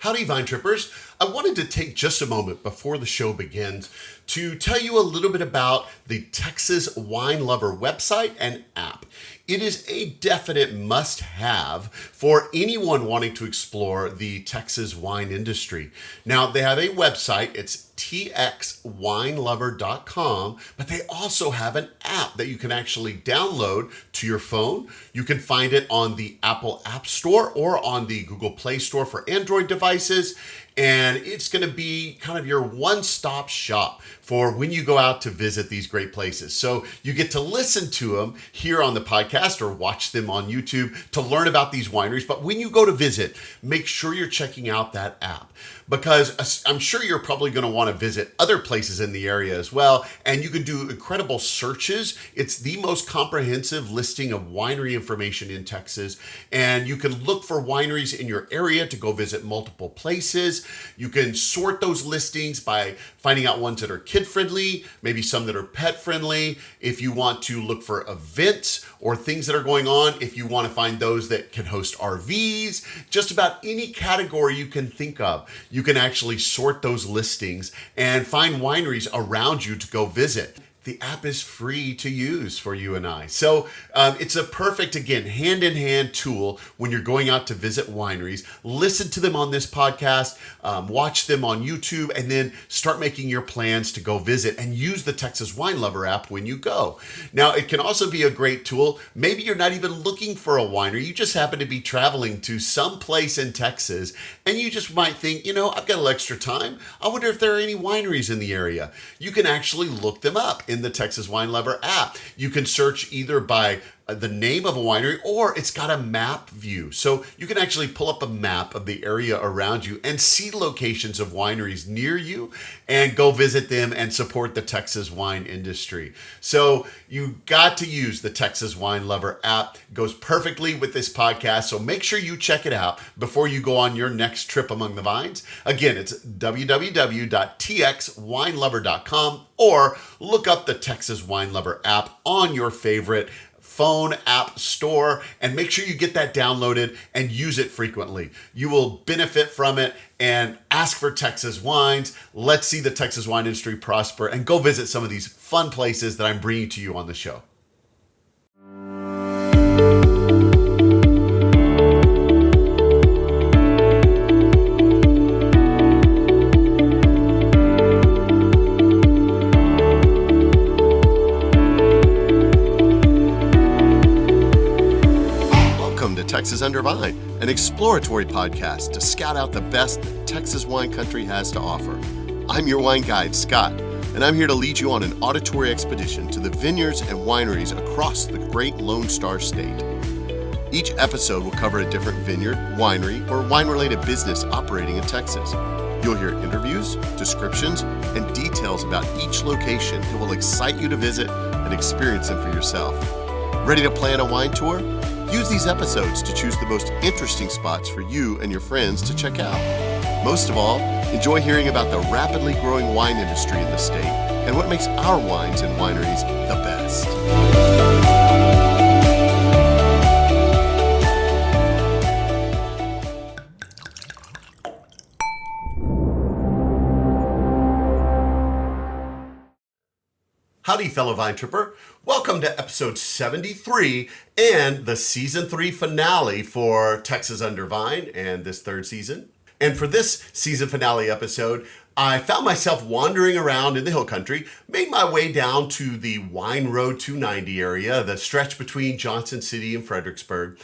Howdy, Vine Trippers. I wanted to take just a moment before the show begins to tell you a little bit about the Texas Wine Lover website and app. It is a definite must-have for anyone wanting to explore the Texas wine industry. Now, they have a website. It's txwinelover.com, but they also have an app that you can actually download to your phone. You can find it on the Apple App Store or on the Google Play Store for Android devices. And it's going to be kind of your one-stop shop for when you go out to visit these great places. So you get to listen to them here on the podcast or watch them on YouTube to learn about these wineries. But when you go to visit, make sure you're checking out that app, because I'm sure you're probably going to want to visit other places in the area as well. And you can do incredible searches. It's the most comprehensive listing of winery information in Texas. And you can look for wineries in your area to go visit multiple places. You can sort those listings by finding out ones that are kid-friendly, maybe some that are pet-friendly. If you want to look for events or things that are going on, if you want to find those that can host RVs, just about any category you can think of, you can actually sort those listings and find wineries around you to go visit. The app is free to use for you and I. So it's a perfect, again, hand-in-hand tool when you're going out to visit wineries. Listen to them on this podcast, watch them on YouTube, and then start making your plans to go visit and use the Texas Wine Lover app when you go. Now, it can also be a great tool. Maybe you're not even looking for a winery. You just happen to be traveling to some place in Texas, and you just might think, I've got a little extra time. I wonder if there are any wineries in the area. You can actually look them up in the Texas Wine Lover app. You can search either by the name of a winery, or it's got a map view. So you can actually pull up a map of the area around you and see locations of wineries near you and go visit them and support the Texas wine industry. So you got to use the Texas Wine Lover app. It goes perfectly with this podcast. So make sure you check it out before you go on your next trip among the vines. Again, it's www.txwinelover.com, or look up the Texas Wine Lover app on your favorite phone app store and make sure you get that downloaded and use it frequently. You will benefit from it and ask for Texas wines. Let's see the Texas wine industry prosper and go visit some of these fun places that I'm bringing to you on the show. Texas Under Vine, an exploratory podcast to scout out the best that Texas wine country has to offer. I'm your wine guide, Scott, and I'm here to lead you on an auditory expedition to the vineyards and wineries across the great Lone Star State. Each episode will cover a different vineyard, winery, or wine-related business operating in Texas. You'll hear interviews, descriptions, and details about each location that will excite you to visit and experience them for yourself. Ready to plan a wine tour? Use these episodes to choose the most interesting spots for you and your friends to check out. Most of all, enjoy hearing about the rapidly growing wine industry in the state and what makes our wines and wineries the best. Howdy, fellow Vine Tripper. Welcome to episode 73 and the season 3 finale for Texas Under Vine and this third season. And for this season finale episode, I found myself wandering around in the Hill Country, made my way down to the Wine Road 290 area, the stretch between Johnson City and Fredericksburg,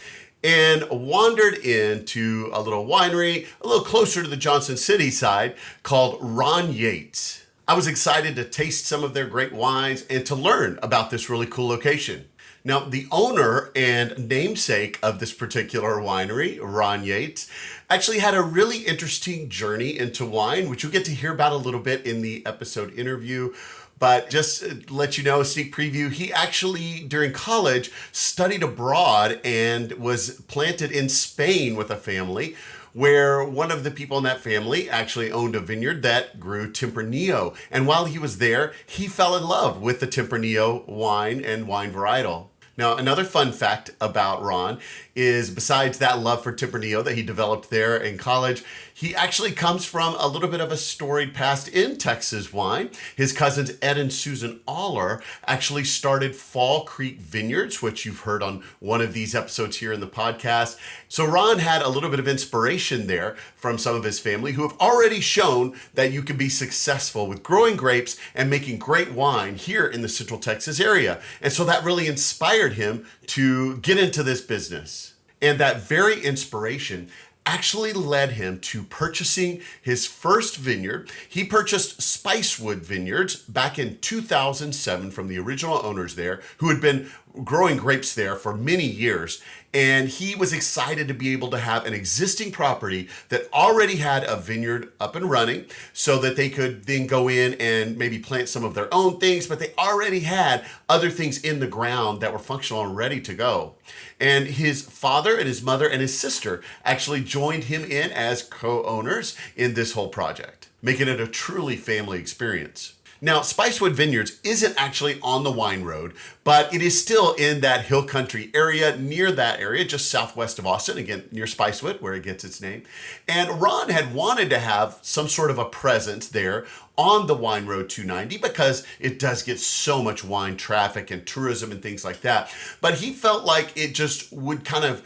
and wandered into a little winery a little closer to the Johnson City side called Ron Yates. I was excited to taste some of their great wines and to learn about this really cool location. Now, the owner and namesake of this particular winery, Ron Yates, actually had a really interesting journey into wine, which you'll get to hear about a little bit in the episode interview. But just to let you know, a sneak preview, he actually, during college, studied abroad and was planted in Spain with a family, where one of the people in that family actually owned a vineyard that grew Tempranillo. And while he was there, he fell in love with the Tempranillo wine and wine varietal. Now, another fun fact about Ron is, besides that love for Tempranillo that he developed there in college, he actually comes from a little bit of a storied past in Texas wine. His cousins Ed and Susan Aller actually started Fall Creek Vineyards, which you've heard on one of these episodes here in the podcast. So Ron had a little bit of inspiration there from some of his family who have already shown that you can be successful with growing grapes and making great wine here in the Central Texas area. And so that really inspired him to get into this business. And that very inspiration actually led him to purchasing his first vineyard. He purchased Spicewood Vineyards back in 2007 from the original owners there, who had been growing grapes there for many years. And he was excited to be able to have an existing property that already had a vineyard up and running so that they could then go in and maybe plant some of their own things, but they already had other things in the ground that were functional and ready to go. And his father and his mother and his sister actually joined him in as co-owners in this whole project, making it a truly family experience. Now, Spicewood Vineyards isn't actually on the wine road, but it is still in that Hill Country area, near that area, just southwest of Austin, again, near Spicewood, where it gets its name. And Ron had wanted to have some sort of a presence there on the Wine Road 290 because it does get so much wine traffic and tourism and things like that. But he felt like it just would kind of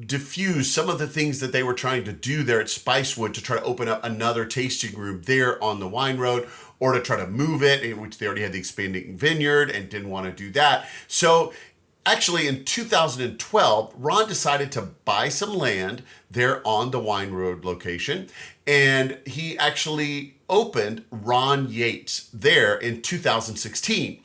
diffuse some of the things that they were trying to do there at Spicewood to try to open up another tasting room there on the Wine Road, or to try to move it, in which they already had the expanding vineyard and didn't want to do that. So actually in 2012, Ron decided to buy some land there on the Wine Road location, and he actually opened Ron Yates there in 2016.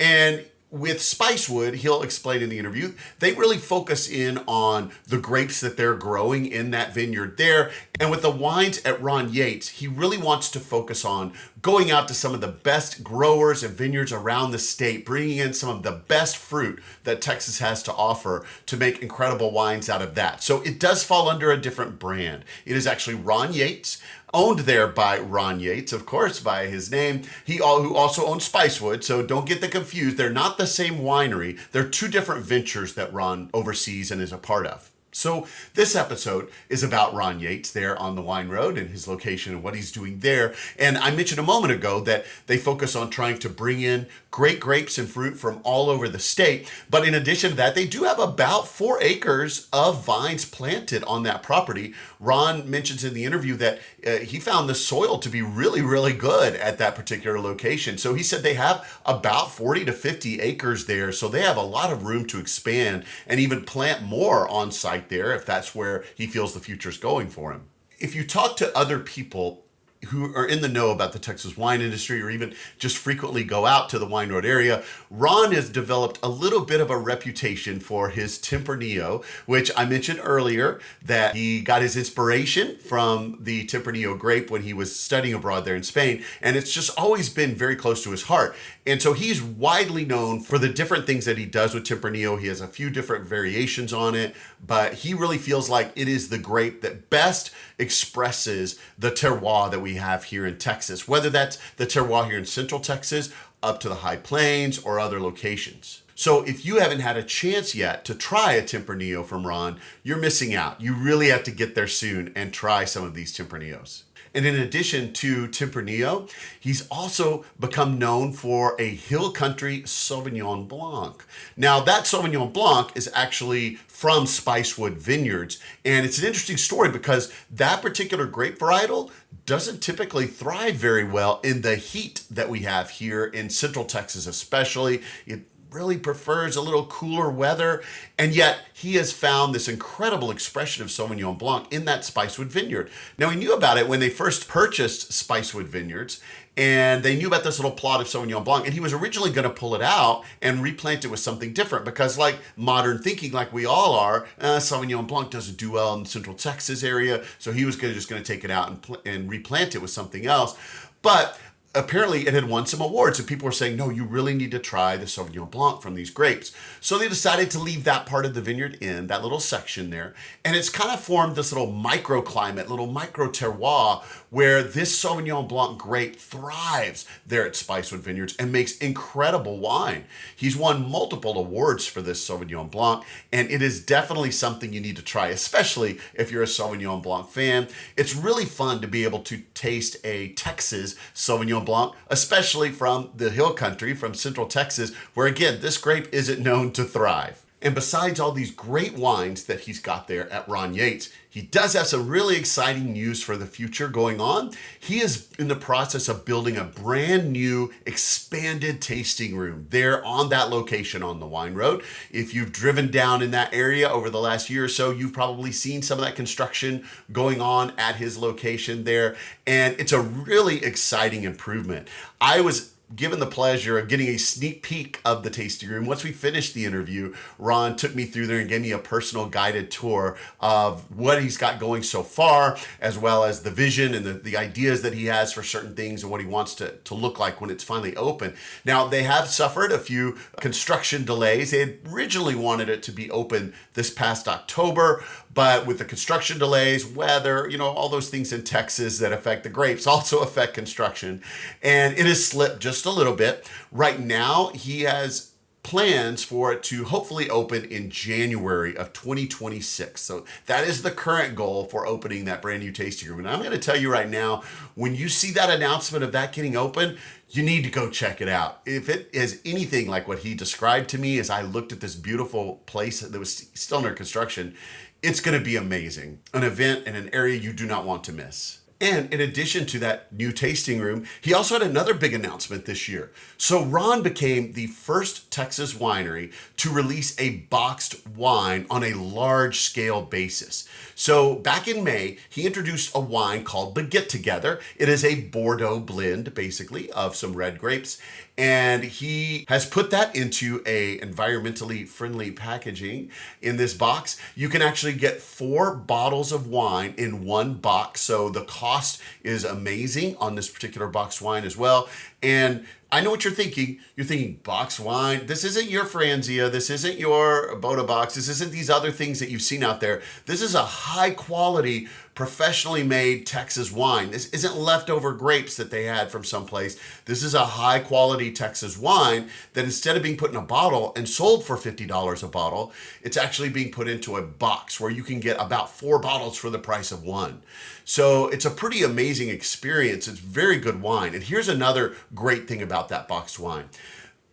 And with Spicewood, he'll explain in the interview, they really focus in on the grapes that they're growing in that vineyard there. And with the wines at Ron Yates, he really wants to focus on going out to some of the best growers and vineyards around the state, bringing in some of the best fruit that Texas has to offer to make incredible wines out of that. So it does fall under a different brand. It is actually Ron Yates, owned there by Ron Yates, of course, by his name. Who also owns Spicewood, so don't get them confused. They're not the same winery. They're two different ventures that Ron oversees and is a part of. So this episode is about Ron Yates there on the Wine Road and his location and what he's doing there. And I mentioned a moment ago that they focus on trying to bring in great grapes and fruit from all over the state. But in addition to that, they do have about 4 acres of vines planted on that property. Ron mentions in the interview that he found the soil to be really, really good at that particular location. So he said they have about 40 to 50 acres there. So they have a lot of room to expand and even plant more on site there if that's where he feels the future is going for him. If you talk to other people who are in the know about the Texas wine industry, or even just frequently go out to the Wine Road area, Ron has developed a little bit of a reputation for his Tempranillo, which I mentioned earlier that he got his inspiration from the Tempranillo grape when he was studying abroad there in Spain, and it's just always been very close to his heart. And so he's widely known for the different things that he does with Tempranillo. He has a few different variations on it, but he really feels like it is the grape that best expresses the terroir that we have here in Texas, whether that's the terroir here in Central Texas, up to the High Plains, or other locations. So if you haven't had a chance yet to try a Tempranillo from Ron, you're missing out. You really have to get there soon and try some of these Tempranillos. And in addition to Tempranillo, he's also become known for a Hill Country Sauvignon Blanc. Now, that Sauvignon Blanc is actually from Spicewood Vineyards. And it's an interesting story because that particular grape varietal doesn't typically thrive very well in the heat that we have here in Central Texas, especially. It really prefers a little cooler weather, and yet he has found this incredible expression of Sauvignon Blanc in that Spicewood Vineyard. Now, he knew about it when they first purchased Spicewood Vineyards, and they knew about this little plot of Sauvignon Blanc, and he was originally going to pull it out and replant it with something different because, like modern thinking, like we all are, Sauvignon Blanc doesn't do well in the Central Texas area, so he was just going to take it out and replant it with something else. But apparently it had won some awards, and people were saying, no, you really need to try the Sauvignon Blanc from these grapes. So they decided to leave that part of the vineyard in, that little section there, and it's kind of formed this little microclimate, little micro terroir, where this Sauvignon Blanc grape thrives there at Spicewood Vineyards and makes incredible wine. He's won multiple awards for this Sauvignon Blanc, and it is definitely something you need to try, especially if you're a Sauvignon Blanc fan. It's really fun to be able to taste a Texas Sauvignon Blanc, especially from the Hill Country, from Central Texas, where again, this grape isn't known to thrive. And besides all these great wines that he's got there at Ron Yates, he does have some really exciting news for the future going on. He is in the process of building a brand new expanded tasting room there on that location on the Wine Road. If you've driven down in that area over the last year or so, you've probably seen some of that construction going on at his location there. And it's a really exciting improvement. I was given the pleasure of getting a sneak peek of the tasting room. Once we finished the interview, Ron took me through there and gave me a personal guided tour of what he's got going so far, as well as the vision and the ideas that he has for certain things and what he wants to look like when it's finally open. Now, they have suffered a few construction delays. They had originally wanted it to be open this past October, but with the construction delays, weather, all those things in Texas that affect the grapes also affect construction. And it has slipped just a little bit. Right now, he has plans for it to hopefully open in January of 2026. So that is the current goal for opening that brand new tasting room. And I'm going to tell you right now, when you see that announcement of that getting open, you need to go check it out. If it is anything like what he described to me as I looked at this beautiful place that was still under construction, it's going to be amazing. An event in an area you do not want to miss. And in addition to that new tasting room, he also had another big announcement this year. So Ron became the first Texas winery to release a boxed wine on a large scale basis. So back in May, he introduced a wine called the Get Together. It is a Bordeaux blend, basically, of some red grapes. And he has put that into a environmentally friendly packaging in this box. You can actually get 4 bottles of wine in one box. So the cost is amazing on this particular boxed wine as well. And I know what you're thinking. You're thinking, boxed wine? This isn't your Franzia. This isn't your Boda box. This isn't these other things that you've seen out there. This is a high quality, professionally made Texas wine. This isn't leftover grapes that they had from someplace. This is a high quality Texas wine that instead of being put in a bottle and sold for $50 a bottle, it's actually being put into a box where you can get about 4 bottles for the price of one. So it's a pretty amazing experience. It's very good wine. And here's another great thing about that boxed wine.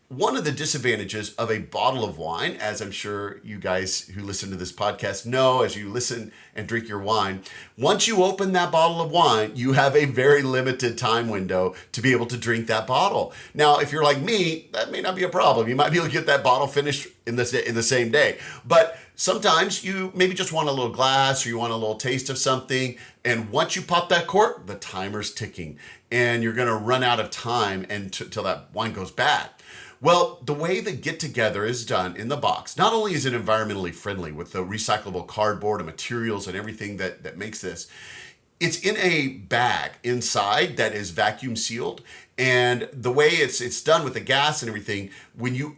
One of the disadvantages of a bottle of wine, as I'm sure you guys who listen to this podcast know, as you listen and drink your wine, once you open that bottle of wine, you have a very limited time window to be able to drink that bottle. Now, if you're like me, that may not be a problem. You might be able to get that bottle finished in the same day. But sometimes you maybe just want a little glass or you want a little taste of something. And once you pop that cork, the timer's ticking and you're going to run out of time until that wine goes bad. Well, the way the Get Together is done in the box, not only is it environmentally friendly with the recyclable cardboard and materials and everything that makes this, it's in a bag inside that is vacuum sealed. And the way it's done with the gas and everything, when you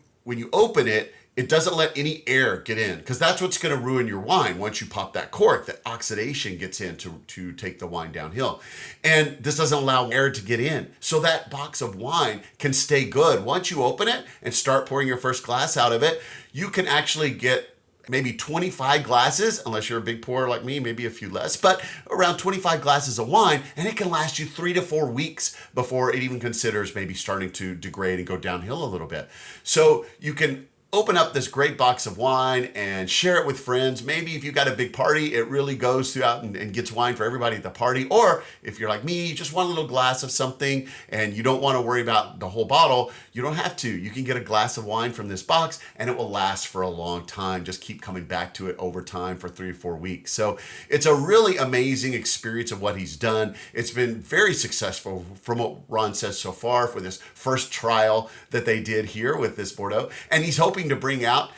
open it, it doesn't let any air get in, because that's what's going to ruin your wine. Once you pop that cork, that oxidation gets in to take the wine downhill. And this doesn't allow air to get in. So that box of wine can stay good. Once you open it and start pouring your first glass out of it, you can actually get maybe 25 glasses, unless you're a big pourer like me, maybe a few less, but around 25 glasses of wine, and it can last you 3 to 4 weeks before it even considers maybe starting to degrade and go downhill a little bit. So you can open up this great box of wine and share it with friends. Maybe if you've got a big party, it really goes throughout and gets wine for everybody at the party. Or if you're like me, you just want a little glass of something and you don't want to worry about the whole bottle, you don't have to. You can get a glass of wine from this box and it will last for a long time. Just keep coming back to it over time for 3 or 4 weeks. So it's a really amazing experience of what he's done. It's been very successful from what Ron says so far for this first trial that they did here with this Bordeaux. And he's hoping to bring out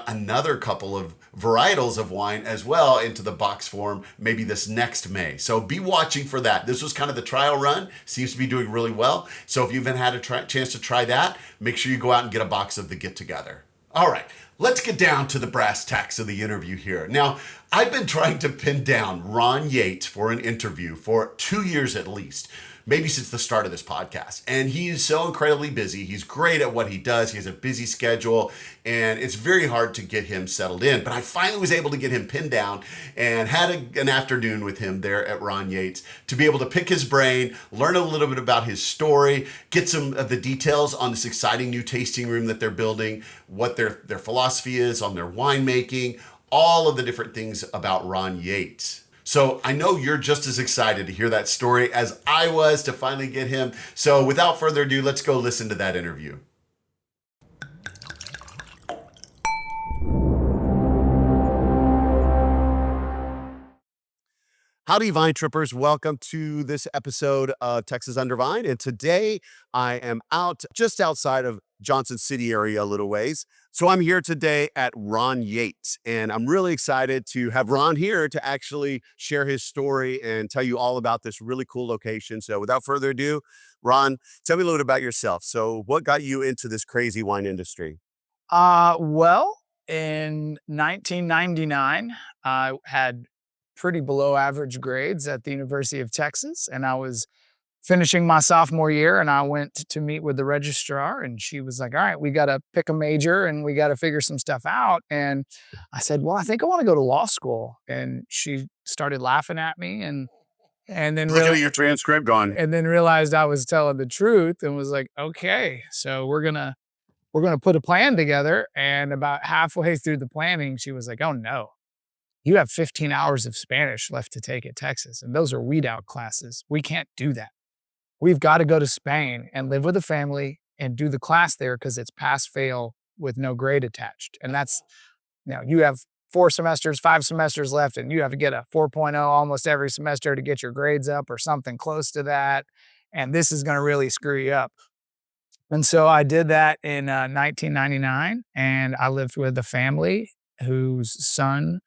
another couple of varietals of wine as well into the box form, maybe this next May. So be watching for that. This was kind of the trial run. Seems to be doing really well. So if you haven't had a chance to try that, make sure you go out and get a box of the Get Together. All right, let's get down to the brass tacks of the interview here. Now, I've been trying to pin down Ron Yates for an interview for 2 years at least, maybe since the start of this podcast. And he is so incredibly busy. He's great at what he does. He has a busy schedule, and it's very hard to get him settled in. But I finally was able to get him pinned down and had an afternoon with him there at Ron Yates to be able to pick his brain, learn a little bit about his story, get some of the details on this exciting new tasting room that they're building, what their philosophy is on their winemaking, all of the different things about Ron Yates. So I know you're just as excited to hear that story as I was to finally get him. So without further ado, let's go listen to that interview. Howdy, Vine Trippers. Welcome to this episode of Texas Under Vine. And today I am out just outside of Johnson City area a little ways. So I'm here today at Ron Yates, and I'm really excited to have Ron here to actually share his story and tell you all about this really cool location. So without further ado, Ron, tell me a little bit about yourself. So what got you into this crazy wine industry? Well, in 1999, I had pretty below average grades at the University of Texas, and I was finishing my sophomore year, and I went to meet with the registrar, and she was like, "All right, we got to pick a major and we got to figure some stuff out." And I said, "Well, I think I want to go to law school." And she started laughing at me and then Looking at really your transcript going, and then realized I was telling the truth and was like, "Okay, so we're gonna put a plan together." And about halfway through the planning, she was like, "Oh no, you have 15 hours of Spanish left to take at Texas, and those are weed out classes. We can't do that. We've got to go to Spain and live with a family and do the class there because it's pass fail with no grade attached." And that's, you have 4 semesters, 5 semesters left, and you have to get a 4.0 almost every semester to get your grades up or something close to that. And this is going to really screw you up. And so I did that in 1999, and I lived with a family whose son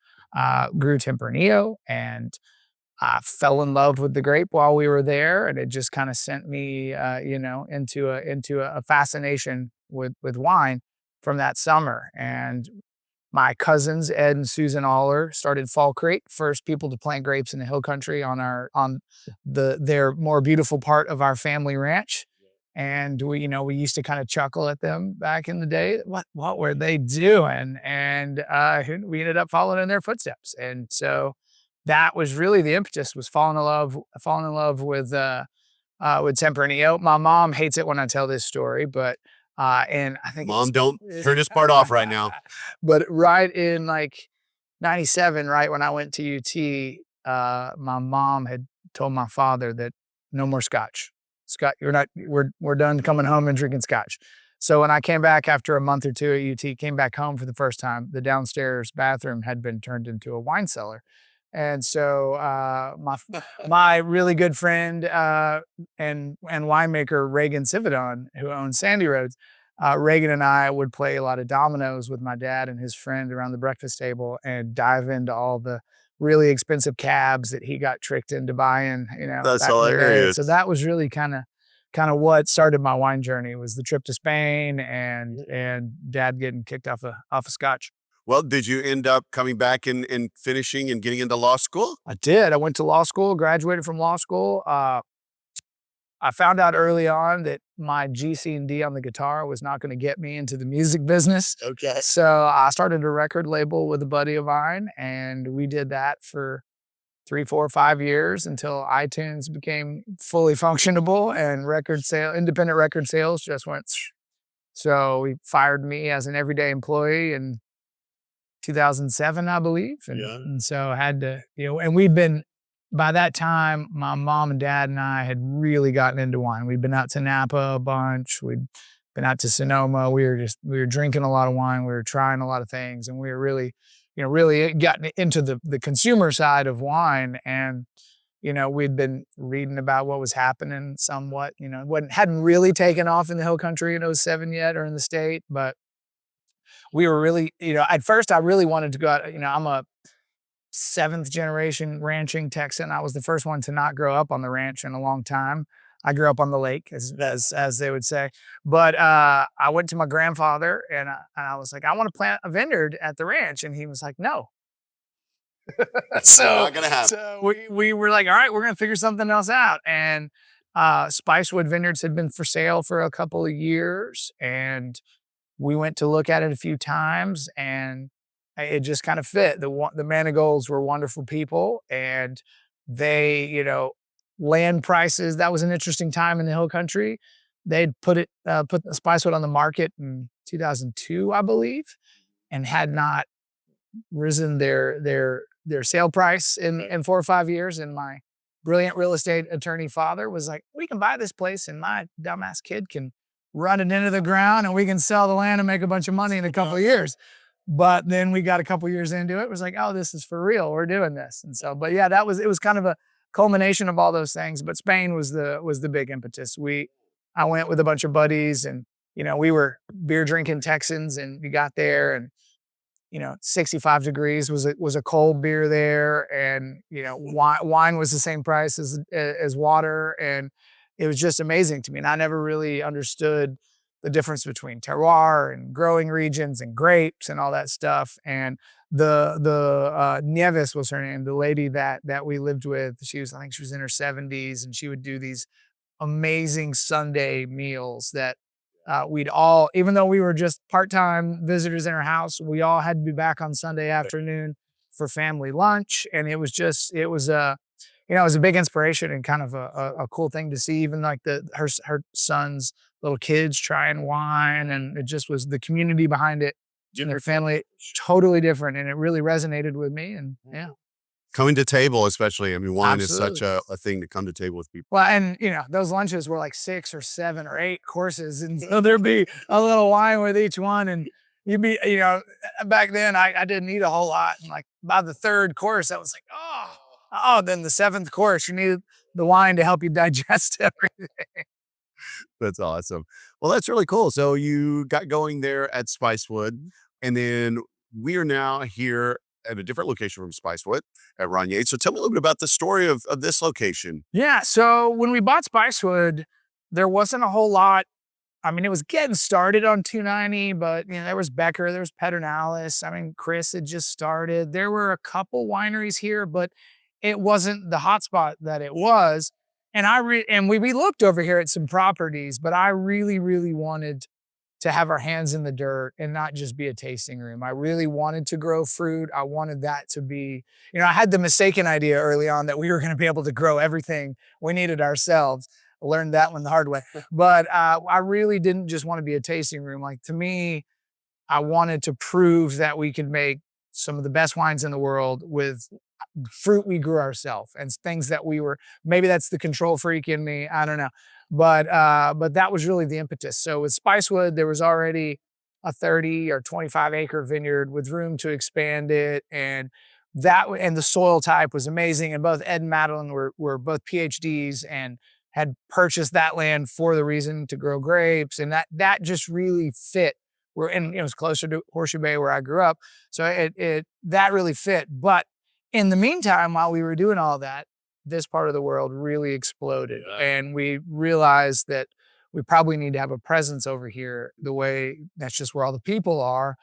grew Tempranillo, and I fell in love with the grape while we were there, and it just kind of sent me, into a fascination with wine from that summer. And my cousins Ed and Susan Aller started Fall Creek, first people to plant grapes in the Hill Country on their more beautiful part of our family ranch. And we used to kind of chuckle at them back in the day. What were they doing? And we ended up following in their footsteps. And so that was really the impetus, was falling in love with Tempranillo. My mom hates it when I tell this story, but and I think Mom, don't turn this part off right now. but right in like 97, right when I went to UT, my mom had told my father that no more scotch. Scott, we're done coming home and drinking scotch. So when I came back after a month or two at UT, came back home for the first time, the downstairs bathroom had been turned into a wine cellar. And so my really good friend and winemaker Reagan Sividon, who owns Sandy Roads, Reagan and I would play a lot of dominoes with my dad and his friend around the breakfast table and dive into all the really expensive cabs that he got tricked into buying, That's back in the day. hilarious. So that was really kind of what started my wine journey, was the trip to Spain and dad getting kicked off a scotch. Well, did you end up coming back and finishing and getting into law school? I did. I went to law school, graduated from law school. I found out early on that my G, C, and D on the guitar was not going to get me into the music business. Okay. So I started a record label with a buddy of mine, and we did that for 3, 4, 5 years until iTunes became fully functionable and independent record sales just went. So he fired me as an everyday employee in 2007, I believe. And so I had to, and by that time, my mom and dad and I had really gotten into wine. We'd been out to Napa a bunch. We'd been out to Sonoma. We were drinking a lot of wine. We were trying a lot of things, and we were really gotten into the consumer side of wine. And, we'd been reading about what was happening somewhat, hadn't really taken off in the Hill Country in '07 yet, or in the state, but we were really, at first I really wanted to go out. I'm a 7th generation ranching Texan. I was the first one to not grow up on the ranch in a long time. I grew up on the lake, as they would say. But I went to my grandfather and I was like, I want to plant a vineyard at the ranch, and he was like, no. so Not gonna happen. so we were like, all right, we're gonna figure something else out. And Spicewood Vineyards had been for sale for a couple of years, and we went to look at it a few times, and it just kind of fit. The Manigolds were wonderful people, and they, land prices. That was an interesting time in the Hill Country. They'd put the Spicewood on the market in 2002, I believe, and had not risen their sale price in 4 or 5 years. And my brilliant real estate attorney father was like, we can buy this place and my dumbass kid can run it into the ground and we can sell the land and make a bunch of money in a couple of years. But then we got a couple of years into it. It was like, oh, this is for real. We're doing this. And so, but yeah, it was kind of a culmination of all those things. But Spain was the big impetus. I went with a bunch of buddies, and we were beer drinking Texans, and we got there, and 65 degrees was a cold beer there, and wine was the same price as water, and it was just amazing to me. And I never really understood the difference between terroir and growing regions and grapes and all that stuff. And the Nieves was her name, the lady that we lived with. I think she was in her 70s, and she would do these amazing Sunday meals that we'd all, even though we were just part-time visitors in our house, we all had to be back on Sunday afternoon for family lunch. And it was it was a big inspiration and kind of a cool thing to see, even like her son's little kids trying wine. And it just was the community behind it and their family, totally different. And it really resonated with me. And yeah. Coming to table, especially. I mean, wine Absolutely. is such a thing to come to table with people. Well, and those lunches were like 6 or 7 or 8 courses. And so there'd be a little wine with each one. And you'd be, back then I didn't eat a whole lot. And like by the 3rd course, I was like, then the 7th course, you need the wine to help you digest everything. That's awesome. Well, that's really cool. So you got going there at Spicewood, and then we are now here at a different location from Spicewood at Ron Yates. So tell me a little bit about the story of this location. Yeah. So when we bought Spicewood, there wasn't a whole lot. I mean, it was getting started on 290, but there was Becker, there was Pedernales. I mean, Chris had just started. There were a couple wineries here, but it wasn't the hotspot that it was. And we looked over here at some properties, but I really, really wanted to have our hands in the dirt and not just be a tasting room. I really wanted to grow fruit. I wanted that to be, I had the mistaken idea early on that we were going to be able to grow everything we needed ourselves. I learned that one the hard way. But I really didn't just want to be a tasting room. Like, to me, I wanted to prove that we could make some of the best wines in the world with fruit we grew ourselves and things that maybe that's the control freak in me. I don't know. But that was really the impetus. So with Spicewood, there was already a 30 or 25 acre vineyard with room to expand it. And the soil type was amazing. And both Ed and Madeline were both PhDs and had purchased that land for the reason to grow grapes. And that just really fit. It was closer to Horseshoe Bay where I grew up. So that really fit. But in the meantime, while we were doing all that, this part of the world really exploded. And we realized that we probably need to have a presence over here, that's just where all the people are.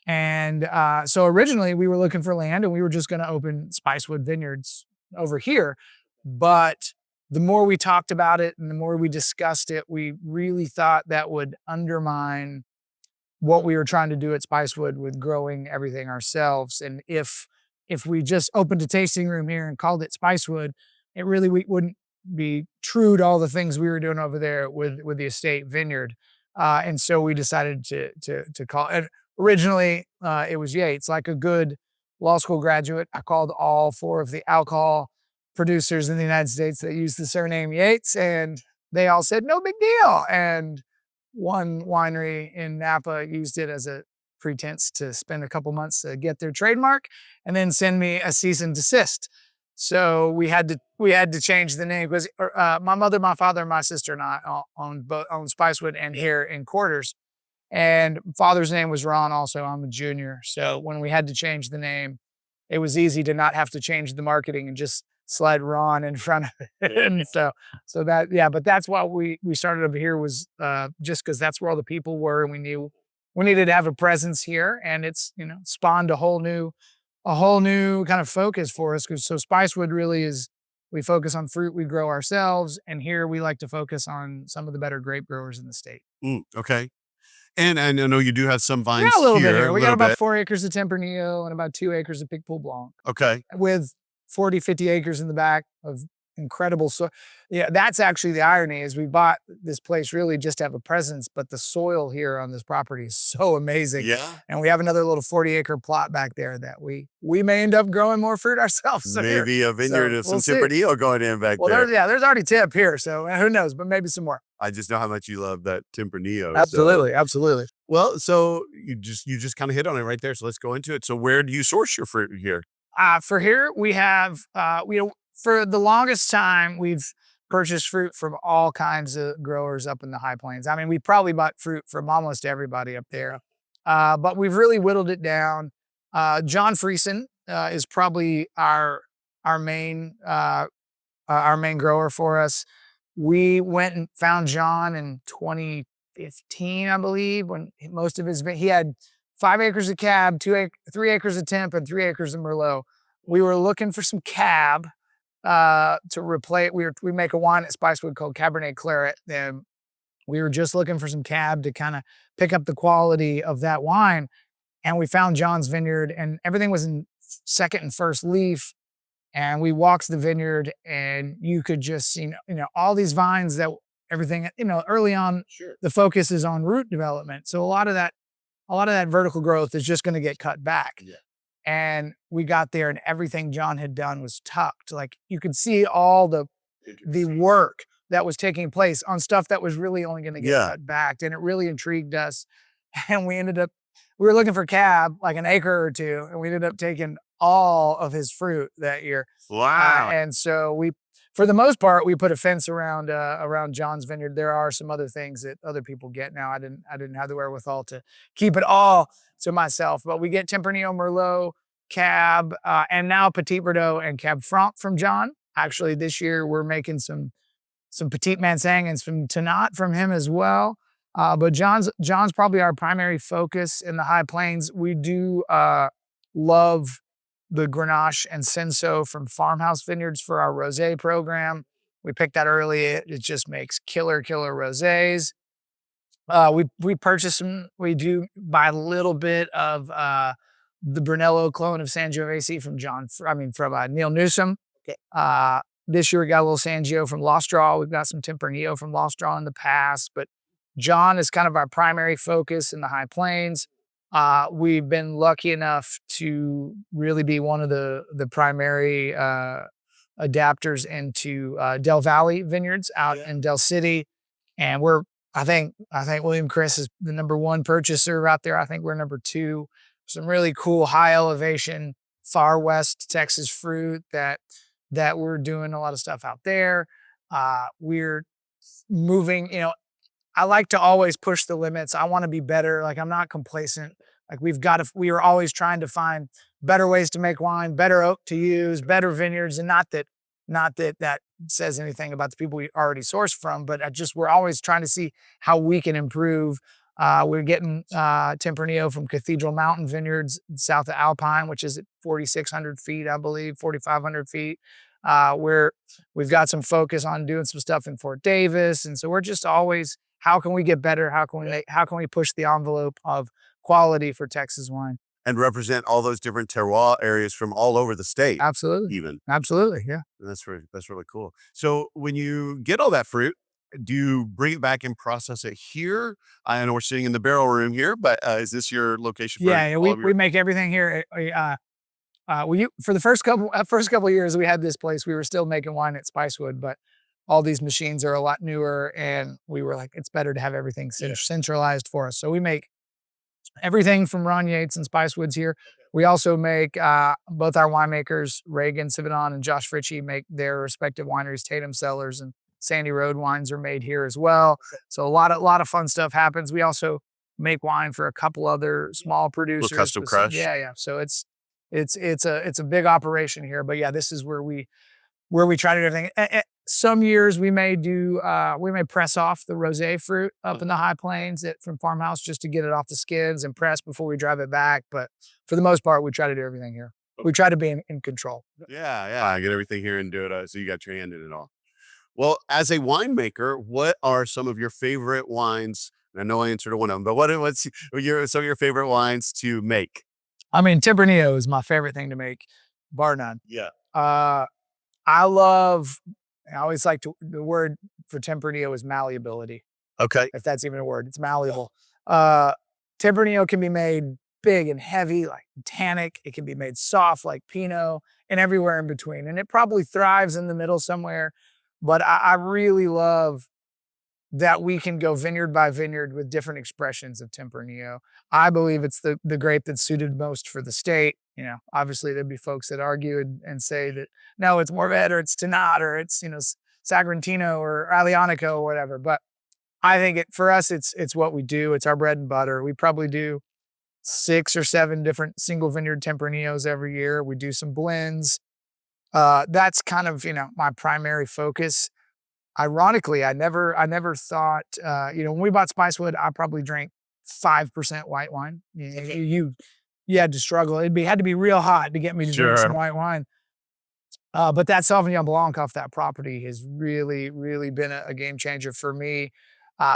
And so originally we were looking for land and we were just going to open Spicewood Vineyards over here. But the more we talked about it and the more we discussed it, we really thought that would undermine what we were trying to do at Spicewood with growing everything ourselves. And if we just opened a tasting room here and called it Spicewood, it really wouldn't be true to all the things we were doing over there with the estate vineyard. And so we decided to call it. Originally, it was Yates. Like a good law school graduate, I called all 4 of the alcohol producers in the United States that use the surname Yates, and they all said, no big deal. And one winery in Napa used it as a pretense to spend a couple months to get their trademark and then send me a cease and desist. So we had to change the name because my mother, my father, my sister, and I own Spicewood and here in Quarters. And father's name was Ron. Also, I'm a junior. So when we had to change the name, it was easy to not have to change the marketing and just sled Ron in front of it. And so that, yeah, but that's why we started over here was just because that's where all the people were, and we knew we needed to have a presence here, and it's, spawned a whole new kind of focus for us. Cause so Spicewood really is, we focus on fruit we grow ourselves. And here we like to focus on some of the better grape growers in the state. Okay. And I know you do have some We vines got a little bit here. here. We got about 4 acres of Tempranillo and about 2 acres of Picpoul Blanc Okay. with 40, 50 acres in the back of incredible soil. Yeah, that's actually the irony is we bought this place really just to have a presence, but the soil here on this property is so amazing. Yeah. And we have another little 40-acre plot back there that we may end up growing more fruit ourselves. So Maybe a vineyard of some see. Tempranillo going in back there. There's already tip here, so who knows, but maybe some more. I just know how much you love that Tempranillo. Absolutely, absolutely. Well, so you just kind of hit on it right there. So let's go into it. So where do you source your fruit here? For here, we have, for the longest time, we've purchased fruit from all kinds of growers up in the high plains. I mean, we probably bought fruit from almost everybody up there, but we've really whittled it down. John Friesen is probably our main grower for us. We went and found John in 2015, I believe, when most of he had 5 acres of Cab, 3 acres of Temp, and 3 acres of Merlot. We were looking for some Cab to replace. We make a wine at Spicewood called Cabernet Claret, and we were just looking for some Cab to kind of pick up the quality of that wine. And we found John's vineyard, and everything was in second and first leaf. And we walked the vineyard, and you could just see, all these vines that everything, early on, sure, the focus is on root development. So a lot of that vertical growth is just going to get cut back. Yeah. And we got there, and everything John had done was tucked. Like you could see all the work that was taking place on stuff that was really only going to get cut back. And it really intrigued us. And we were looking for Cab, like an acre or two, and we ended up taking all of his fruit that year. Wow. And so for the most part, we put a fence around John's vineyard. There are some other things that other people get now. I didn't have the wherewithal to keep it all to myself, but we get Tempranillo, Merlot, Cab, and now Petit Verdot and Cab Franc from John. Actually, this year we're making some Petit Manseng and some Tannat from him as well. But John's probably our primary focus in the high plains. We do love the Grenache and Cinsault from Farmhouse Vineyards for our rosé program. We picked that early. It just makes killer rosés. We purchase them. We do buy a little bit of the Brunello clone of Sangiovese from Neil Newsom. Okay. This year we got a little Sangio from Lost Draw. We've got some Tempranillo from Lost Draw in the past, but John is kind of our primary focus in the high plains. We've been lucky enough to really be one of the primary adapters into Del Valle Vineyards out in Del City. And I think William Chris is the #1 purchaser out there. I think we're #2. Some really cool high elevation, far west Texas fruit that we're doing a lot of stuff out there. We're moving, I like to always push the limits. I want to be better. Like I'm not complacent. Like we are always trying to find better ways to make wine, better oak to use, better vineyards. And not that says anything about the people we already source from, but we're always trying to see how we can improve. We're getting Tempranillo from Cathedral Mountain Vineyards south of Alpine, which is at 4,600 feet, I believe, 4,500 feet. We've got some focus on doing some stuff in Fort Davis. And so we're just always, how can we get better? How can we push the envelope of quality for Texas wine? And represent all those different terroir areas from all over the state. Absolutely. Even. Absolutely, yeah. And that's really cool. So when you get all that fruit, do you bring it back and process it here? I know we're sitting in the barrel room here, but is this your location? We make everything here. For the first couple of years we had this place, we were still making wine at Spicewood, but all these machines are a lot newer, and we were like, it's better to have everything centralized for us. So we make everything from Ron Yates and Spicewood's here. We also make both our winemakers, Reagan Sivanon and Josh Fritchie, make their respective wineries. Tatum Cellars and Sandy Road wines are made here as well. So a lot of fun stuff happens. We also make wine for a couple other small producers. Little custom crush. Yeah. So it's a big operation here. But yeah, this is where we where we try to do everything. Some years we may press off the rosé fruit up in the high plains from farmhouse just to get it off the skins and press before we drive it back. But for the most part, we try to do everything here. We try to be in control. Yeah. Get everything here and do it. So you got your hand in it all. Well, as a winemaker, what are some of your favorite wines? And I know I answered one of them, but what's some of your favorite wines to make? I mean, Tempranillo is my favorite thing to make, bar none. Yeah. I always like the word for Tempranillo is malleability. Okay. If that's even a word, it's malleable. Tempranillo can be made big and heavy, like tannic. It can be made soft, like Pinot, and everywhere in between. And it probably thrives in the middle somewhere. But I really love that we can go vineyard by vineyard with different expressions of Tempranillo. I believe it's the grape that's suited most for the state. Obviously there'd be folks that argue and say that, no, it's Morvet or it's Tannat or it's, Sagrantino or Aglianico or whatever. But I think for us, it's what we do. It's our bread and butter. We probably do 6 or 7 different single vineyard Tempranillos every year. We do some blends. That's kind of, my primary focus. Ironically, I never thought, when we bought Spicewood, I probably drank 5% white wine. You had to struggle. Had to be real hot to get me to drink some white wine. But that Sauvignon Blanc off that property has really, really been a game changer for me.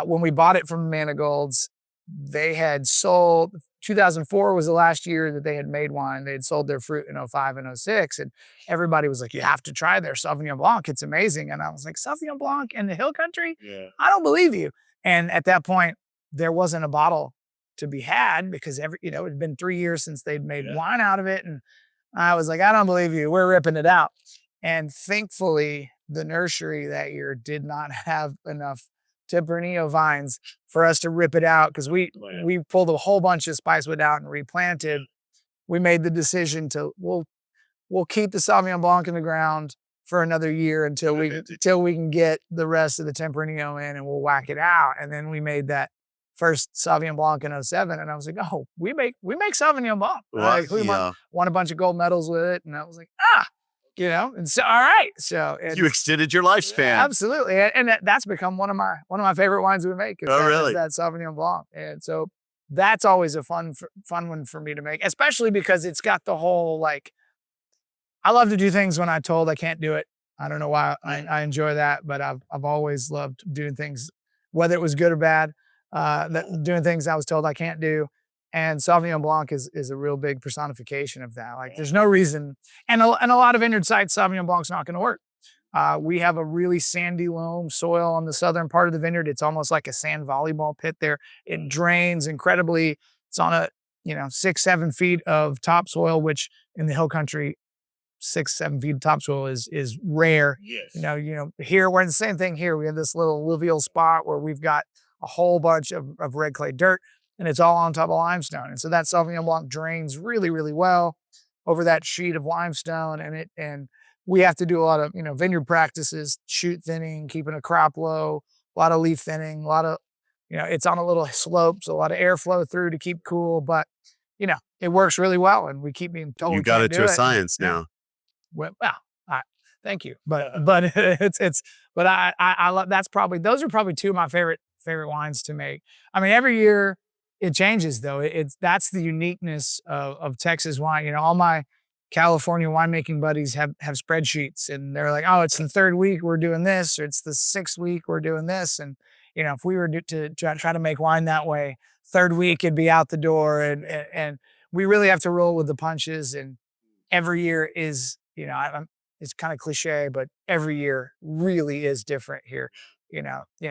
When we bought it from Manigolds, they had sold, 2004 was the last year that they had made wine. They had sold their fruit in 05 and 06. And everybody was like, you have to try their Sauvignon Blanc. It's amazing. And I was like, Sauvignon Blanc in the Hill Country? Yeah. I don't believe you. And at that point, there wasn't a bottle to be had because it had been 3 years since they'd made wine out of it. And I was like, I don't believe you. We're ripping it out. And thankfully, the nursery that year did not have enough Tempranillo vines for us to rip it out because we pulled a whole bunch of Spicewood out and replanted. We made the decision to we'll keep the Sauvignon Blanc in the ground for another year until we can get the rest of the Tempranillo in, and we'll whack it out. And then we made that first Sauvignon Blanc in 07, and I was like, oh, we make Sauvignon Blanc. We won a bunch of gold medals with it, and I was like, and so, all right. So you extended your lifespan. Absolutely. And that's become one of my favorite wines we make. Really? That Sauvignon Blanc. And so that's always a fun one for me to make, especially because it's got the whole, I love to do things when I'm told I can't do it. I don't know why I enjoy that, but I've always loved doing things, whether it was good or bad, doing things I was told I can't do. And Sauvignon Blanc is a real big personification of that. There's no reason, and a lot of vineyard sites, Sauvignon Blanc's not going to work. We have a really sandy loam soil on the southern part of the vineyard. It's almost like a sand volleyball pit there. It drains incredibly. It's on a 6-7 feet of topsoil, which in the Hill Country, 6-7 feet of topsoil is rare. Yes. Here we're in the same thing. Here we have this little alluvial spot where we've got a whole bunch of red clay dirt. And it's all on top of limestone. And so that Sauvignon Blanc drains really, really well over that sheet of limestone. And we have to do a lot of, vineyard practices, shoot thinning, keeping a crop low, a lot of leaf thinning, a lot of, it's on a little slope, so a lot of airflow through to keep cool. But, it works really well. And we keep being told you got it to a science now. Well, thank you. But I love, those are probably 2 of my favorite wines to make. I mean, every year, it changes though. That's the uniqueness of Texas wine. All my California winemaking buddies have spreadsheets, and they're like, oh, it's the 3rd week we're doing this, or it's the 6th week we're doing this. And if we were to try to make wine that way, 3rd week it'd be out the door, and we really have to roll with the punches. And every year is, it's kind of cliche, but every year really is different here.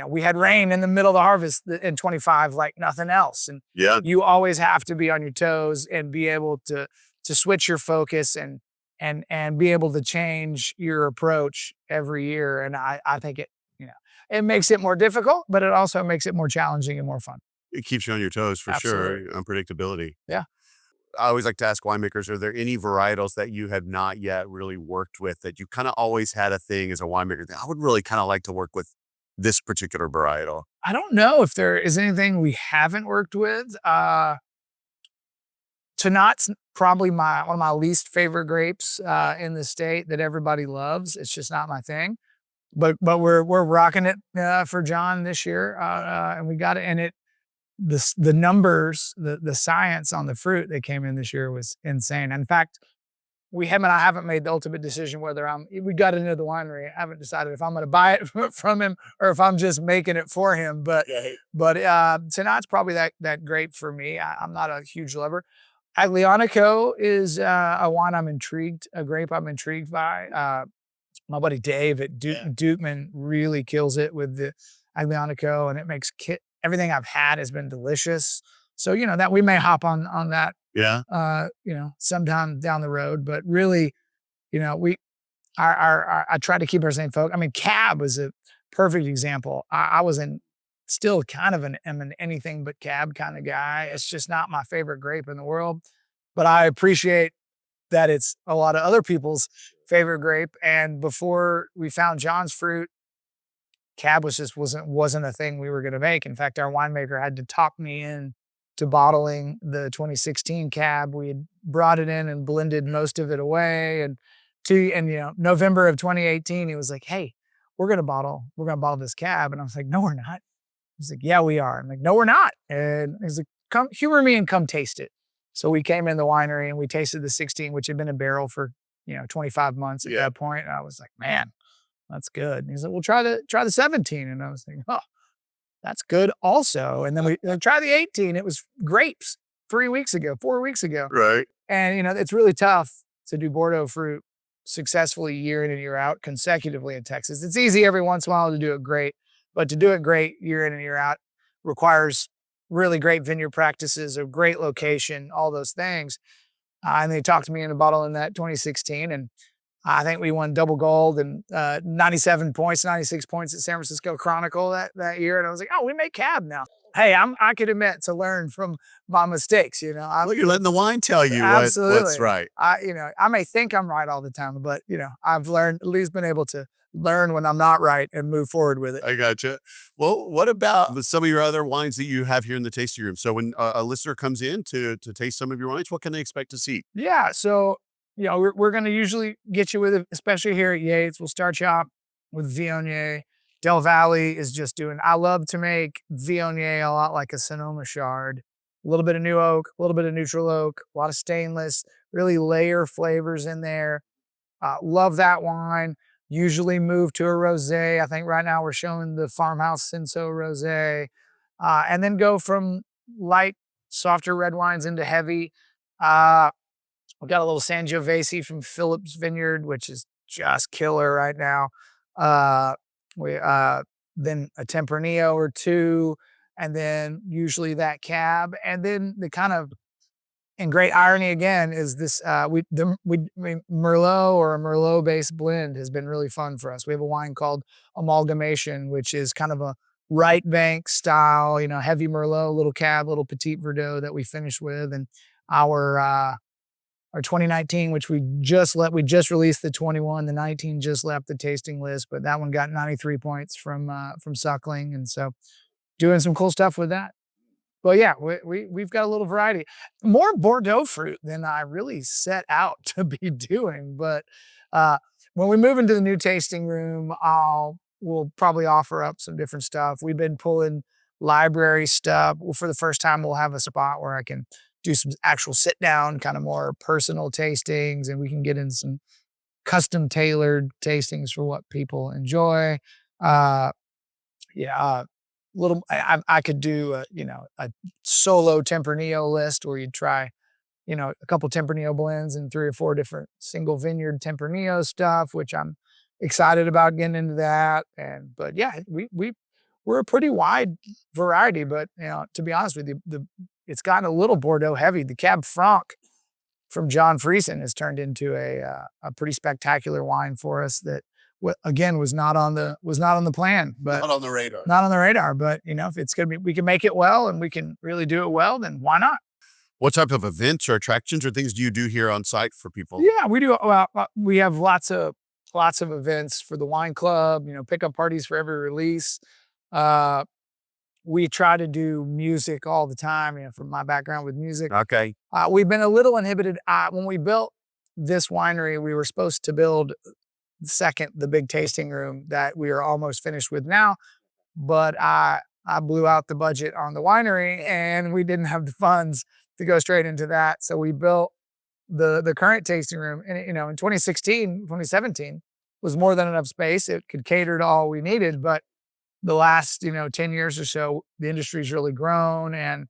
We had rain in the middle of the harvest in 25 like nothing else. And you always have to be on your toes and be able to switch your focus and be able to change your approach every year. And I think it makes it more difficult, but it also makes it more challenging and more fun. It keeps you on your toes for Absolutely. sure. Unpredictability. Yeah. I always like to ask winemakers, are there any varietals that you have not yet really worked with that you kind of always had a thing as a winemaker that I would really kind of like to work with this particular varietal? I don't know if there is anything we haven't worked with. Tannat's probably one of my least favorite grapes in the state that everybody loves. It's just not my thing. But we're rocking it for John this year, and we got it. And the numbers, the science on the fruit that came in this year was insane. In fact, him and I haven't made the ultimate decision whether we got into the winery. I haven't decided if I'm going to buy it from him or if I'm just making it for him. But Tannat's probably that grape for me. I'm not a huge lover. Aglianico is a wine a grape I'm intrigued by. My buddy Dave at Dukeman really kills it with the Aglianico, and it makes everything I've had has been delicious. So, that we may hop on that, sometime down the road, but really, I try to keep our same focus. I mean, Cab was a perfect example. I was still kind of an anything but Cab kind of guy. It's just not my favorite grape in the world, but I appreciate that it's a lot of other people's favorite grape. And before we found John's fruit, Cab wasn't a thing we were going to make. In fact, our winemaker had to talk me in to bottling the 2016 Cab. We had brought it in and blended most of it away. And November of 2018, he was like, "Hey, we're going to bottle this Cab." And I was like, "No, we're not." He's like, "Yeah, we are." I'm like, "No, we're not." And he's like, "Come humor me and come taste it." So we came in the winery and we tasted the 16, which had been in barrel for 25 months at that point. And I was like, "Man, that's good." And he's like, "Well, try the 17." And I was like, "Oh, that's good also." And then we tried the 18. It was grapes 4 weeks ago. Right. And it's really tough to do Bordeaux fruit successfully year in and year out consecutively in Texas. It's easy every once in a while to do it great, but to do it great year in and year out requires really great vineyard practices, a great location, all those things. And they talked me into bottling that 2016, and I think we won double gold and 96 points at San Francisco Chronicle that year. And I was like, "Oh, we make Cab now." Hey, I could admit to learn from my mistakes. Well, you're letting the wine tell you what's right. I may think I'm right all the time, but I've learned, at least been able to learn when I'm not right and move forward with it. I gotcha. Well, what about some of your other wines that you have here in the tasting room? So when a listener comes in to taste some of your wines, what can they expect to see? Yeah. So, we're going to usually get you with it, especially here at Yates. We'll start you off with Viognier. Del Valle is just I love to make Viognier a lot like a Sonoma Chard. A little bit of new oak, a little bit of neutral oak, a lot of stainless, really layer flavors in there. Love that wine. Usually move to a rosé. I think right now we're showing the Farmhouse Cinsault rosé. And then go from light, softer red wines into heavy. We've got a little Sangiovese from Phillips Vineyard, which is just killer right now. Then a Tempranillo or two, and then usually that Cab. And then the kind of, and great irony again, is this Merlot or a Merlot-based blend has been really fun for us. We have a wine called Amalgamation, which is kind of a right bank style, heavy Merlot, little Cab, little Petit Verdot that we finished with, and our 2019, which we just released the 21. The 19 just left the tasting list, but that one got 93 points from Suckling, and so doing some cool stuff with that. But yeah, we've got a little variety, more Bordeaux fruit than I really set out to be doing. But when we move into the new tasting room, we'll probably offer up some different stuff. We've been pulling library stuff. Well, for the first time, we'll have a spot where I can do some actual sit down, kind of more personal tastings, and we can get into some custom tailored tastings for what people enjoy. I could do a solo Tempranillo list where you'd try, a couple Tempranillo blends and 3 or 4 different single vineyard Tempranillo stuff, which I'm excited about getting into that. But yeah, we're a pretty wide variety, but to be honest with you, it's gotten a little Bordeaux heavy. The Cab Franc from John Friesen has turned into a pretty spectacular wine for us that, again, was not on the plan, but Not on the radar. Not on the radar. But if it's gonna be, we can make it well and we can really do it well, then why not? What type of events or attractions or things do you do here on site for people? Yeah, we do. Well, we have lots of events for the wine club. Pickup parties for every release. we try to do music all the time, from my background with music. Okay. We've been a little inhibited. When we built this winery, we were supposed to build the big tasting room that we are almost finished with now. But I blew out the budget on the winery and we didn't have the funds to go straight into that. So we built the current tasting room. And, in 2017 was more than enough space. It could cater to all we needed. But the last, 10 years or so, the industry's really grown. And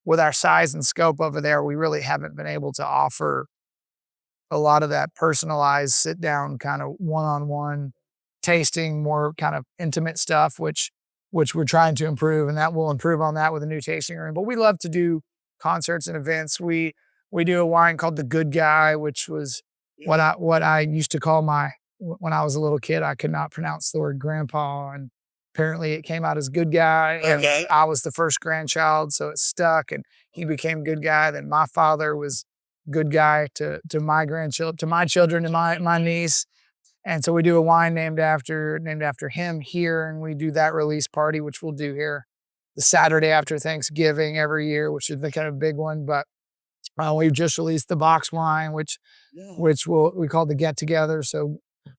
with our size and scope over there, we really haven't been able to offer a lot of that personalized sit down kind of one-on-one tasting, more kind of intimate stuff, which we're trying to improve, and that will improve on that with a new tasting room. But we love to do concerts and events. We do a wine called The Good Guy, which was what I used to call when I was a little kid. I could not pronounce the word grandpa, and apparently it came out as Good Guy. And I was the first grandchild, so it stuck, and he became Good Guy. Then my father was Good Guy to my grandchildren, to my children, and my niece. And so we do a wine named after him here, and we do that release party, which we'll do here the Saturday after Thanksgiving every year, which is the kind of big one. But we've just released the box wine, which we call the Get Together. So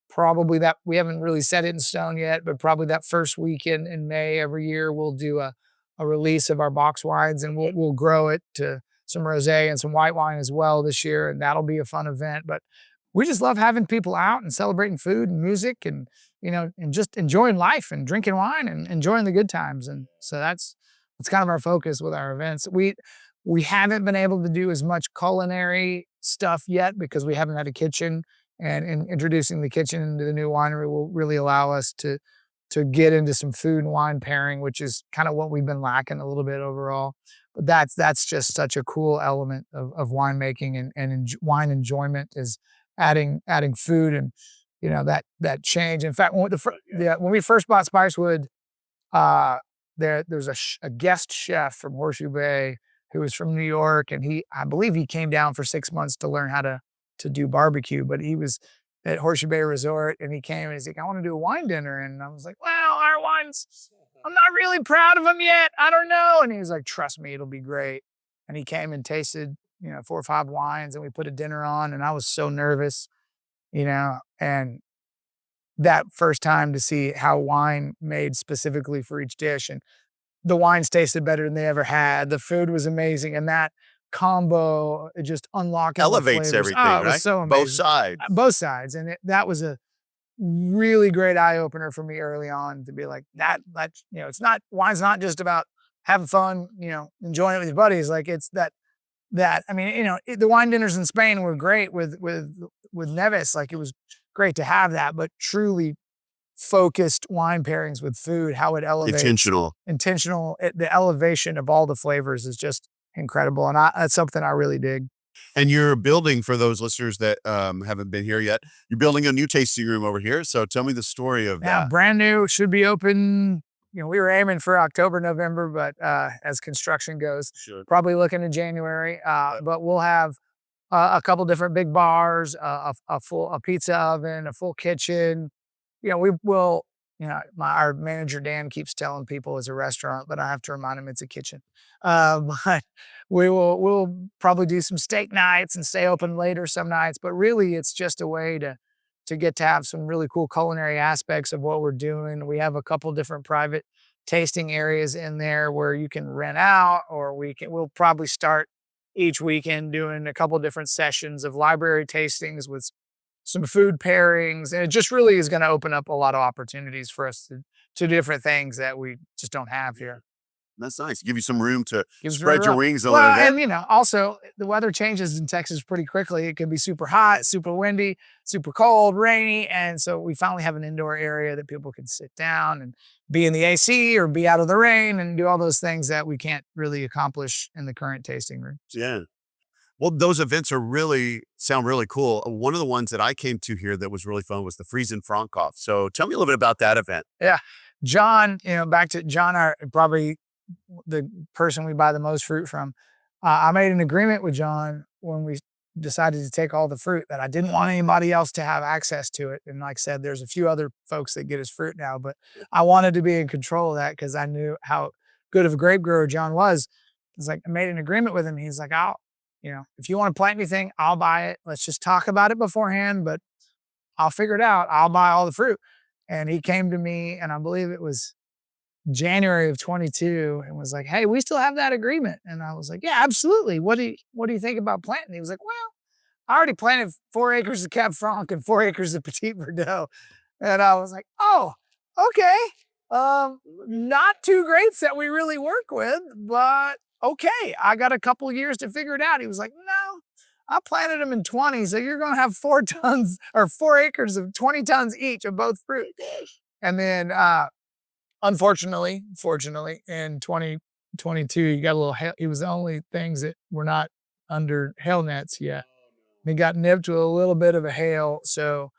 probably that, we haven't really set it in stone yet, but probably that first weekend in May every year we'll do a release of our box wines, and we'll grow it to some rosé and some white wine as well this year, and that'll be a fun event. But we just love having people out and celebrating food and music and, and just enjoying life and drinking wine and enjoying the good times. And so that's kind of our focus with our events. We haven't been able to do as much culinary stuff yet because we haven't had a kitchen, and introducing the kitchen into the new winery will really allow us to get into some food and wine pairing, which is kind of what we've been lacking a little bit overall. But that's just such a cool element of winemaking and wine enjoyment, is adding food and, that change. In fact, when we first bought Spicewood, there's a guest chef from Horseshoe Bay who was from New York, and I believe he came down for 6 months to learn how to do barbecue, but he was at Horseshoe Bay Resort, and he came and he's like, I want to do a wine dinner. And I was like, well, our wines, I'm not really proud of them yet. I don't know. And he was like, trust me, it'll be great. And he came and tasted, 4 or 5 wines, and we put a dinner on, and I was so nervous, and that first time to see how wine made specifically for each dish, and the wines tasted better than they ever had. The food was amazing, and that combo, it just unlocking Elevates everything, it right? was so amazing. Both sides. And that was a really great eye opener for me early on, to be like wine's not just about having fun, enjoying it with your buddies. Like, it's that, the wine dinners in Spain were great with Neves. Like, it was great to have that, but truly focused wine pairings with food, how it elevates. Intentional. The elevation of all the flavors is just incredible. And that's something I really dig. And you're building, for those listeners that haven't been here yet, you're building a new tasting room over here. So tell me the story of that. Yeah, brand new, should be open. We were aiming for October, November, but as construction goes, probably looking at January. But we'll have a couple different big bars, a pizza oven, a full kitchen. We will, our manager, Dan, keeps telling people it's a restaurant, but I have to remind him it's a kitchen. But we'll probably do some steak nights and stay open later some nights, but really it's just a way to get to have some really cool culinary aspects of what we're doing. We have a couple different private tasting areas in there where you can rent out, or we'll probably start each weekend doing a couple different sessions of library tastings with some food pairings. And it just really is going to open up a lot of opportunities for us to do different things that we just don't have here. That's nice. Give you some room to spread your wings a little bit. And, also the weather changes in Texas pretty quickly. It can be super hot, super windy, super cold, rainy. And so we finally have an indoor area that people can sit down and be in the AC or be out of the rain and do all those things that we can't really accomplish in the current tasting room. Yeah. Well, those events sound really cool. One of the ones that I came to here that was really fun was the Friesen Frankhof. So tell me a little bit about that event. Yeah. John, back to John, probably the person we buy the most fruit from. I made an agreement with John when we decided to take all the fruit that I didn't want anybody else to have access to it. And like I said, there's a few other folks that get his fruit now, but I wanted to be in control of that because I knew how good of a grape grower John was, it's like I made an agreement with him. He's like, if you want to plant anything, I'll buy it. Let's just talk about it beforehand, but I'll figure it out. I'll buy all the fruit. And he came to me, and I believe it was January of 22, and was like, "Hey, we still have that agreement." And I was like, "Yeah, absolutely. What do you think about planting?" He was like, "Well, I already planted 4 acres of Cab Franc and 4 acres of Petit Verdot." And I was like, "Oh, okay. Not two grapes that we really work with, but okay. I got a couple of years to figure it out." He was like, "No, I planted them in 20, so you're going to have 4 tons or 4 acres of 20 tons each of both fruit." And then, fortunately, in 2022, you got a little hail. It was the only things that were not under hail nets yet. We got nipped with a little bit of a hail, so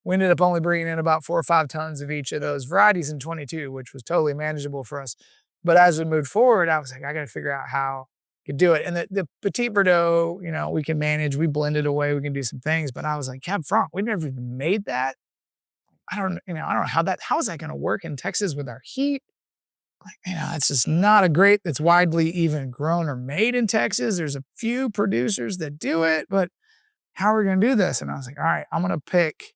we ended up only bringing in about 4 or 5 tons of each of those varieties in 22, which was totally manageable for us. But as we moved forward, I was like, I got to figure out how I could do it. And the Petit Verdot, we can manage. We blend it away. We can do some things. But I was like, Cab Franc, we never even made that. I don't know how is that going to work in Texas with our heat? Like, it's just not a grape that's widely even grown or made in Texas. There's a few producers that do it, but how are we going to do this? And I was like, all right, I'm going to pick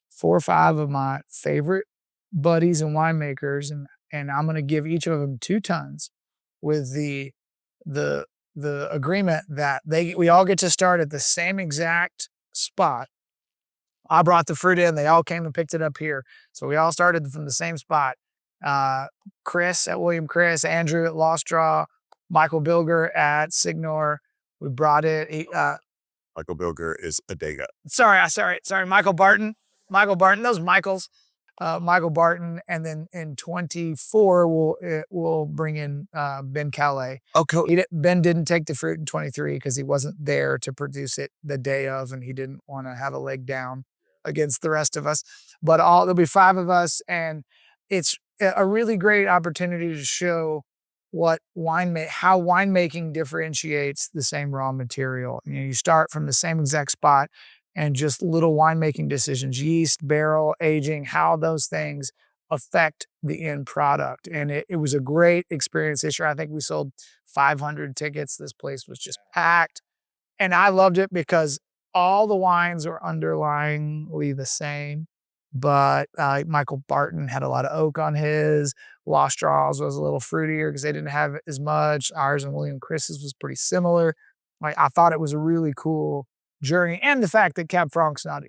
4 or 5 of my favorite buddies and winemakers, and I'm going to give each of them 2 tons with the agreement that we all get to start at the same exact spot. I brought the fruit in. They all came and picked it up here. So we all started from the same spot. Chris at William Chris, Andrew at Lost Draw, Michael Bilger at Signor. We brought it. Michael Bilger is a Dega. Sorry, Michael Barton. Those Michaels. Michael Barton, and then in 24 we'll bring in Ben Calais. Oh, cool. Ben didn't take the fruit in 23 because he wasn't there to produce it the day of, and he didn't want to have a leg down against the rest of us. But there'll be 5 of us, and it's a really great opportunity to show how winemaking differentiates the same raw material. You start from the same exact spot, and just little winemaking decisions, yeast, barrel, aging, how those things affect the end product. And it was a great experience this year. I think we sold 500 tickets. This place was just packed. And I loved it because all the wines were underlyingly the same. But Michael Barton had a lot of oak on his. Lost Draws was a little fruitier because they didn't have as much. Ours and William Chris's was pretty similar. I thought it was a really cool journey, and the fact that Cab Franc's not,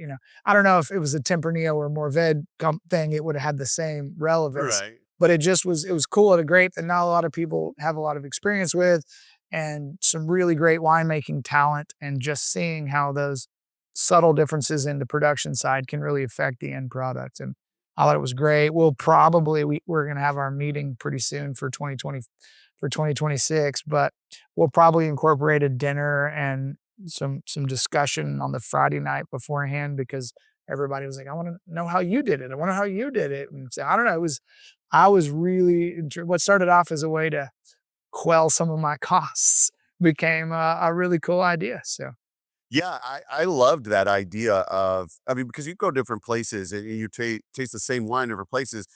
I don't know if it was a Tempranillo or Mourvèdre thing, it would have had the same relevance. Right. But it was cool at a grape that not a lot of people have a lot of experience with, and some really great winemaking talent, and just seeing how those subtle differences in the production side can really affect the end product. And I thought it was great. We're going to have our meeting pretty soon for 2026, but we'll probably incorporate a dinner and some discussion on the Friday night beforehand, because everybody was like, I want to know how you did it. And so I don't know. I was really, what started off as a way to quell some of my costs became a really cool idea. So. Yeah, I loved that idea of, because you go different places and you taste the same wine in different places.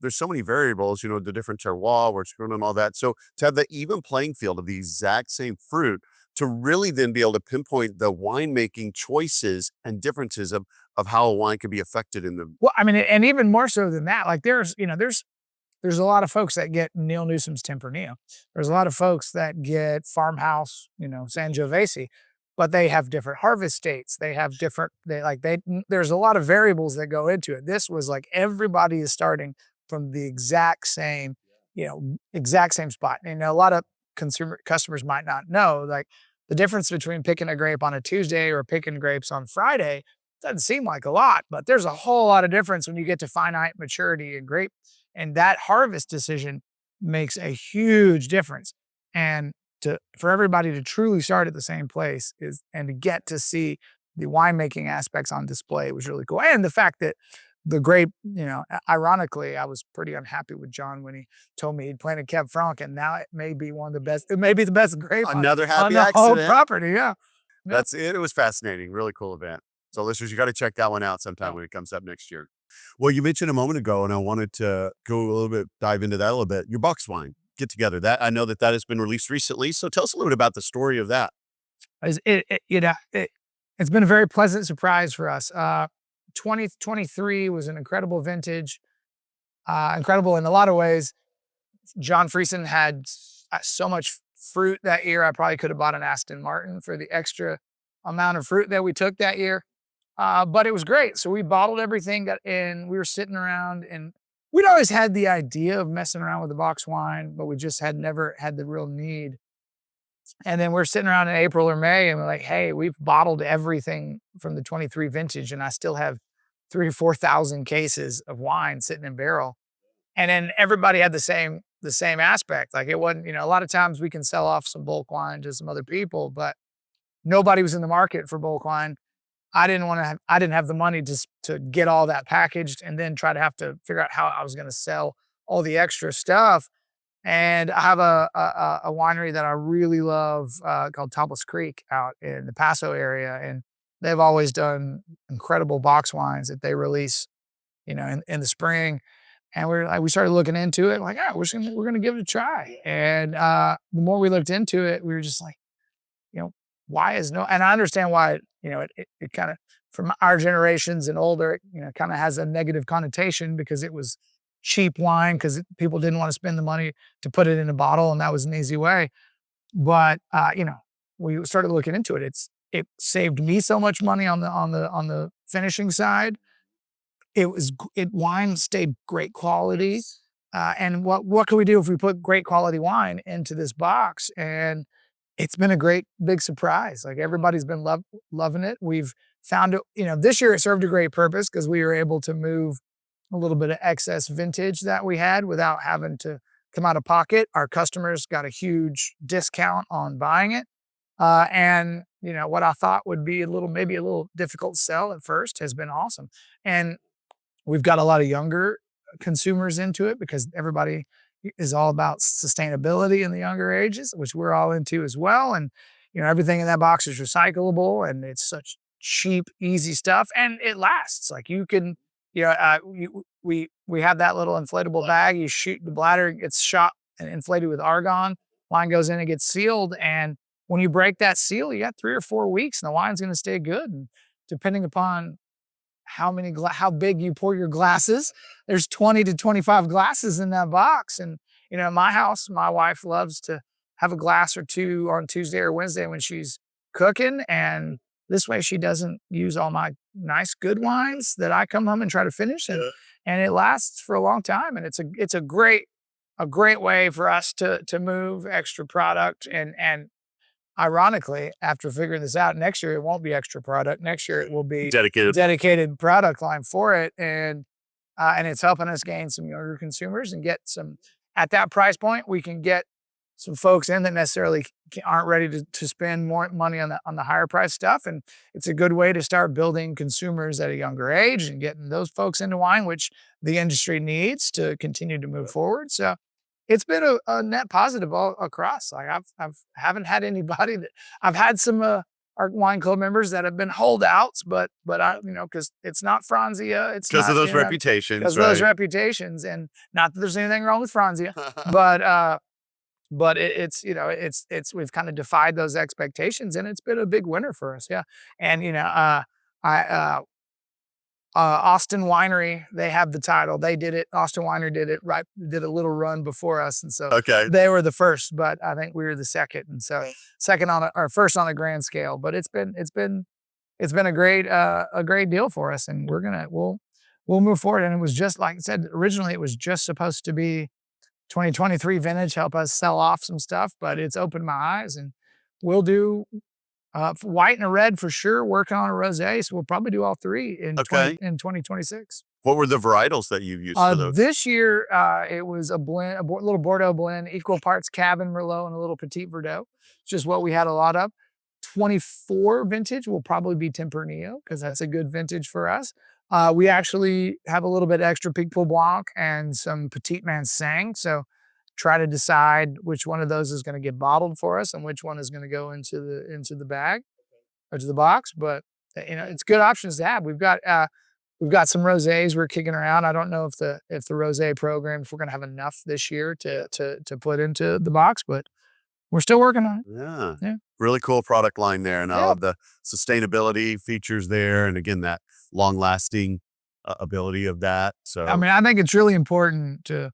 There's so many variables, the different terroir, where it's grown and all that. So to have the even playing field of the exact same fruit, to really then be able to pinpoint the winemaking choices and differences of how a wine can be affected in the. Well, and even more so than that, like there's a lot of folks that get Neil Newsom's Tempranillo. There's a lot of folks that get Farmhouse, Sangiovese, but they have different harvest dates. They have there's a lot of variables that go into it. This was like everybody is starting from the exact same spot. And a lot of customers might not know, like, the difference between picking a grape on a Tuesday or picking grapes on Friday doesn't seem like a lot, but there's a whole lot of difference when you get to finite maturity in grape. And that harvest decision makes a huge difference. And for everybody to truly start at the same place and to get to see the winemaking aspects on display was really cool. And the fact that the grape, ironically, I was pretty unhappy with John when he told me he'd planted Cab Franc, and now it may be one of the best. It may be the best grape Another happy on the accident. whole property. Yeah, That's it. It was fascinating. Really cool event. So listeners, you got to check that one out sometime when it comes up next year. Well, you mentioned a moment ago, and I wanted to dive into that a little bit. Your box wine. get together. That I know that that has been released recently. So tell us a little bit about the story of that. It's been a very pleasant surprise for us. 2023 was an incredible vintage, incredible in a lot of ways. John Friesen had so much fruit that year. I probably could have bought an Aston Martin for the extra amount of fruit that we took that year. But it was great. So we bottled everything, and we were sitting around, and we'd always had the idea of messing around with the box wine, but we just had never had the real need. And then we're sitting around in April or May, and we're like, hey, we've bottled everything from the 23 vintage, and I still have 3,000 or 4,000 cases of wine sitting in barrel. And then everybody had the same aspect. Like, it wasn't, a lot of times we can sell off some bulk wine to some other people, but nobody was in the market for bulk wine. I didn't have the money to get all that packaged and then try to have to figure out how I was going to sell all the extra stuff. And I have a winery that I really love, called Topless Creek out in the Paso area. And they've always done incredible box wines that they release, in the spring. And we started looking into it, like, we're gonna give it a try. And the more we looked into it, we were just like, why is no? And I understand why. It kind of, from our generations and older, kind of has a negative connotation because it was cheap wine because people didn't want to spend the money to put it in a bottle, and that was an easy way. But we started looking into it. It saved me so much money on the finishing side. Wine stayed great quality. And what can we do if we put great quality wine into this box? And it's been a great big surprise. Like, everybody's been loving it. We've found it, this year it served a great purpose because we were able to move a little bit of excess vintage that we had without having to come out of pocket. Our customers got a huge discount on buying it. And what I thought would be maybe a little difficult sell at first has been awesome. And we've got a lot of younger consumers into it because everybody is all about sustainability in the younger ages, which we're all into as well. And, everything in that box is recyclable, and it's such cheap, easy stuff, and it lasts. Like, you can, we have that little inflatable bag. You shoot the bladder, it gets shot and inflated with argon. Wine goes in and gets sealed. And when you break that seal, you got 3 or 4 weeks and the wine's going to stay good. And depending upon how big you pour your glasses, there's 20 to 25 glasses in that box. And, in my house, my wife loves to have a glass or two on Tuesday or Wednesday when she's cooking. And this way she doesn't use all my nice, good wines that I come home and try to finish. And it lasts for a long time. And it's a great way for us to move extra product. And ironically, after figuring this out, next year it won't be extra product. Next year it will be dedicated product line for it. And it's helping us gain some younger consumers and get some, at that price point, we can get some folks in that necessarily aren't ready to spend more money on the higher price stuff. And it's a good way to start building consumers at a younger age and getting those folks into wine, which the industry needs to continue to move forward. So it's been a net positive all across. Like, haven't had anybody I've had some our wine club members that have been holdouts, but I, because it's not Franzia. It's Because not, of those reputations, because of those reputations, and not that there's anything wrong with Franzia, but it's we've kind of defied those expectations, and it's been a big winner for us. Yeah. And Austin Winery, they have the title. They did it. Austin Winery did a little run before us. And so they were the first, but I think we were the second. And so second or first on a grand scale, but it's been a great deal for us. And we'll move forward. And it was just, like I said, originally it was just supposed to be 2023 vintage, help us sell off some stuff, but it's opened my eyes, and we'll do white and a red for sure, working on a rosé. So we'll probably do all three in 2026. What were the varietals that you've used for those? This year, it was a blend, little Bordeaux blend, equal parts Cabin Merlot and a little Petit Verdot. It's just what we had a lot of. 24 vintage will probably be Tempranillo because that's a good vintage for us. We actually have a little bit extra Picpoul Blanc and some Petit Manseng. So try to decide which one of those is going to get bottled for us and which one is going to go into the bag or to the box. But it's good options to have. We've got we've got some rosés we're kicking around. I don't know if the rosé program, if we're gonna have enough this year to put into the box, but we're still working on it. Yeah. Yeah. Really cool product line there. And I Yeah. love the sustainability features there. And again, that long lasting ability of that. So, I mean, I think it's really important to,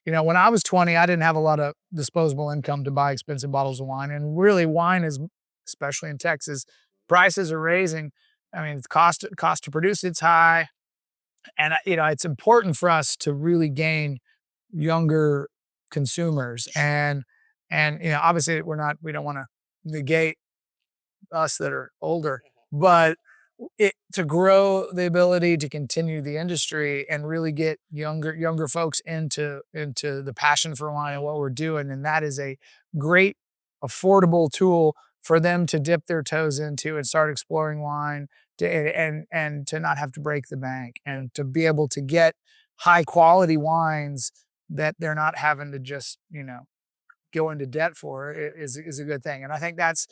when I was 20, I didn't have a lot of disposable income to buy expensive bottles of wine. And really, wine is, especially in Texas, prices are raising. I mean, it's cost to produce it's high. And, it's important for us to really gain younger consumers. And obviously, we don't want to negate us that are older, but to grow the ability to continue the industry and really get younger folks into the passion for wine and what we're doing. And that is a great affordable tool for them to dip their toes into and start exploring wine and to not have to break the bank and to be able to get high quality wines that they're not having to just, go into debt for is a good thing. And I think that's,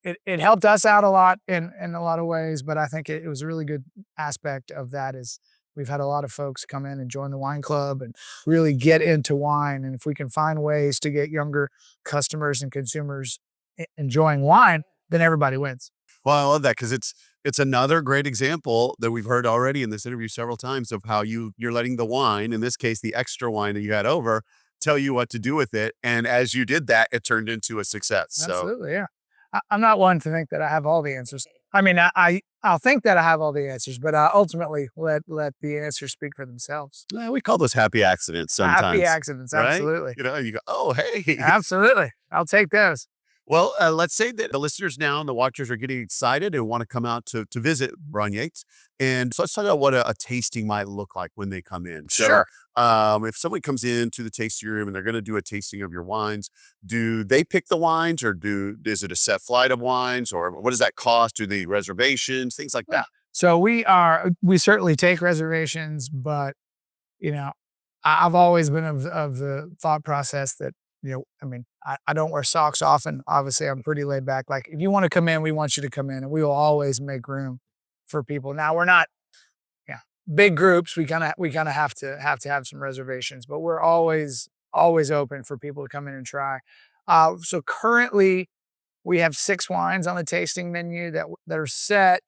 it helped us out a lot in a lot of ways, but I think it was a really good aspect of that is we've had a lot of folks come in and join the wine club and really get into wine. And if we can find ways to get younger customers and consumers enjoying wine, then everybody wins. well, I love that because it's another great example that we've heard already in this interview several times of how you're letting the wine, in this case, the extra wine that you had over, tell you what to do with it. And as you did that, it turned into a success. So Absolutely, yeah. I'm not one to think that I have all the answers. I mean, I'll think that I have all the answers, but ultimately let the answers speak for themselves. we call those happy accidents sometimes. Happy accidents, right? absolutely. You go, oh, hey. Absolutely. I'll take those. Well, let's say that the listeners now and the watchers are getting excited and want to come out to visit Ron Yates. And so let's talk about what a tasting might look like when they come in. So, Sure. if someone comes into the tasting room and they're going to do a tasting of your wines, do they pick the wines or is it a set flight of wines or what does that cost? Do they need reservations, things like that? So we certainly take reservations, but I've always been of the thought process that, I mean, I don't wear socks often. Obviously, I'm pretty laid back. Like, if you want to come in, we want you to come in, and we will always make room for people. Now, we're not, big groups. We kind of have to have some reservations, but we're always open for people to come in and try. So currently, we have 6 wines on the tasting menu that are set.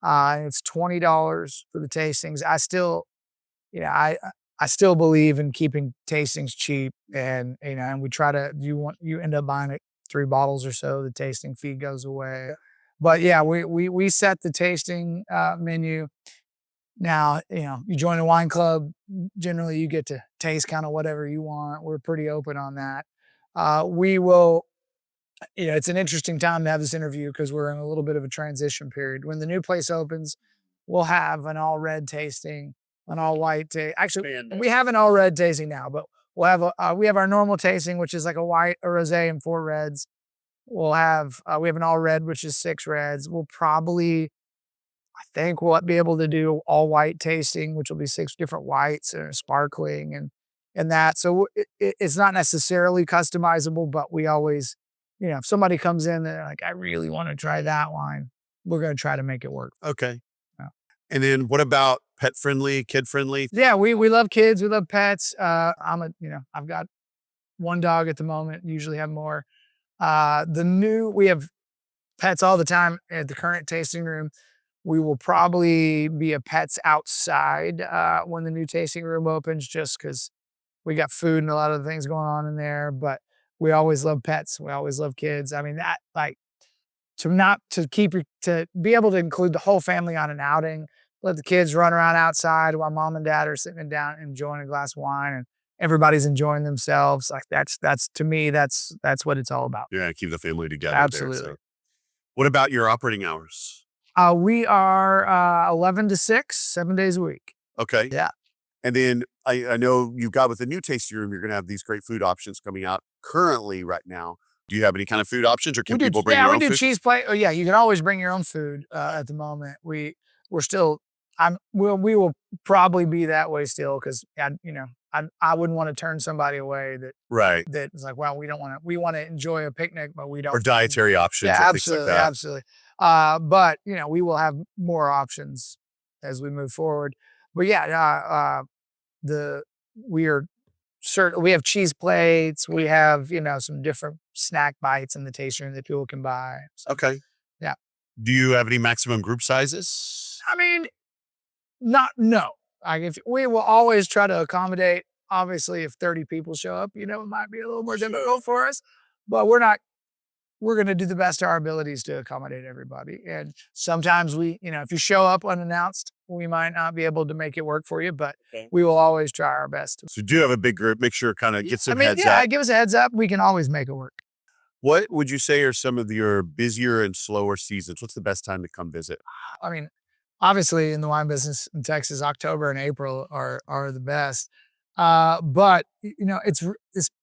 It's $20 for the tastings. I still, I still believe in keeping tastings cheap, and and we try to. You end up buying 3 bottles or so, the tasting fee goes away. But yeah, we set the tasting menu. Now, you join a wine club. Generally, you get to taste kind of whatever you want. We're pretty open on that. We will. It's an interesting time to have this interview because we're in a little bit of a transition period. When the new place opens, we'll have an all red tasting, an all white actually, we have an all red tasting now, but we'll have we have our normal tasting, which is like a white, a rosé, and 4 reds. We'll have we have an all red, which is 6 reds. I think we'll be able to do all white tasting, which will be 6 different whites and sparkling and that. So it's not necessarily customizable, but we always, if somebody comes in and they're like, I really want to try that wine, we're going to try to make it work. Okay. Yeah. And then what about pet friendly, kid friendly? Yeah, we love kids, we love pets. I've got 1 dog at the moment, usually have more. We have pets all the time at the current tasting room. We will probably be a pets outside when the new tasting room opens, just because we got food and a lot of the things going on in there. But we always love pets. We always love kids. I mean, that to be able to include the whole family on an outing, let the kids run around outside while mom and dad are sitting down enjoying a glass of wine and everybody's enjoying themselves. Like that's to me, that's what it's all about. Yeah, keep the family together. Absolutely. There, so. What about your operating hours? We are 11 to 6, 7 days a week. Okay. Yeah. And then I know you've got with the new tasting room, you're going to have these great food options coming out currently right now. Do you have any kind of food options or can people bring their own food? Yeah, we do cheese plate. Oh yeah, you can always bring your own food at the moment. We're still, we will probably be that way still because, I wouldn't want to turn somebody away that is like, well, we want to enjoy a picnic, but we don't. Or dietary options. Yeah, or absolutely, things like that. absolutely. But we will have more options as we move forward. But yeah, we are certain we have cheese plates, we have, some different snack bites in the tasting room that people can buy. So Okay. yeah. Do you have any maximum group sizes? I mean, not no. Like if we will always try to accommodate, obviously if 30 people show up, it might be a little more difficult for us, but we're going to do the best of our abilities to accommodate everybody. And sometimes if you show up unannounced, we might not be able to make it work for you, but we will always try our best. So do you have a big group? Make sure kind of get some heads yeah, up. give us a heads up. We can always make it work. What would you say are some of your busier and slower seasons? What's the best time to come visit? I mean, obviously in the wine business in Texas, October and April are the best. But it's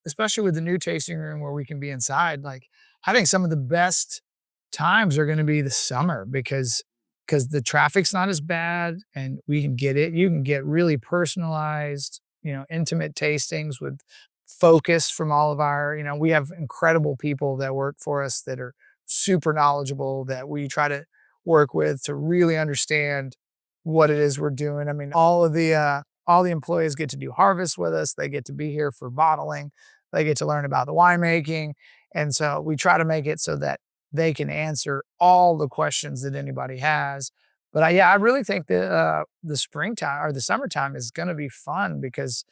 especially with the new tasting room where we can be inside. Like I think some of the best times are going to be the summer because the traffic's not as bad and we can get it. You can get really personalized, intimate tastings with focus from all of our, we have incredible people that work for us that are super knowledgeable that we try to work with to really understand what it is we're doing. I mean, all the employees get to do harvest with us. They get to be here for bottling. They get to learn about the winemaking. And so we try to make it so that they can answer all the questions that anybody has. But I really think that the springtime or the summertime is going to be fun because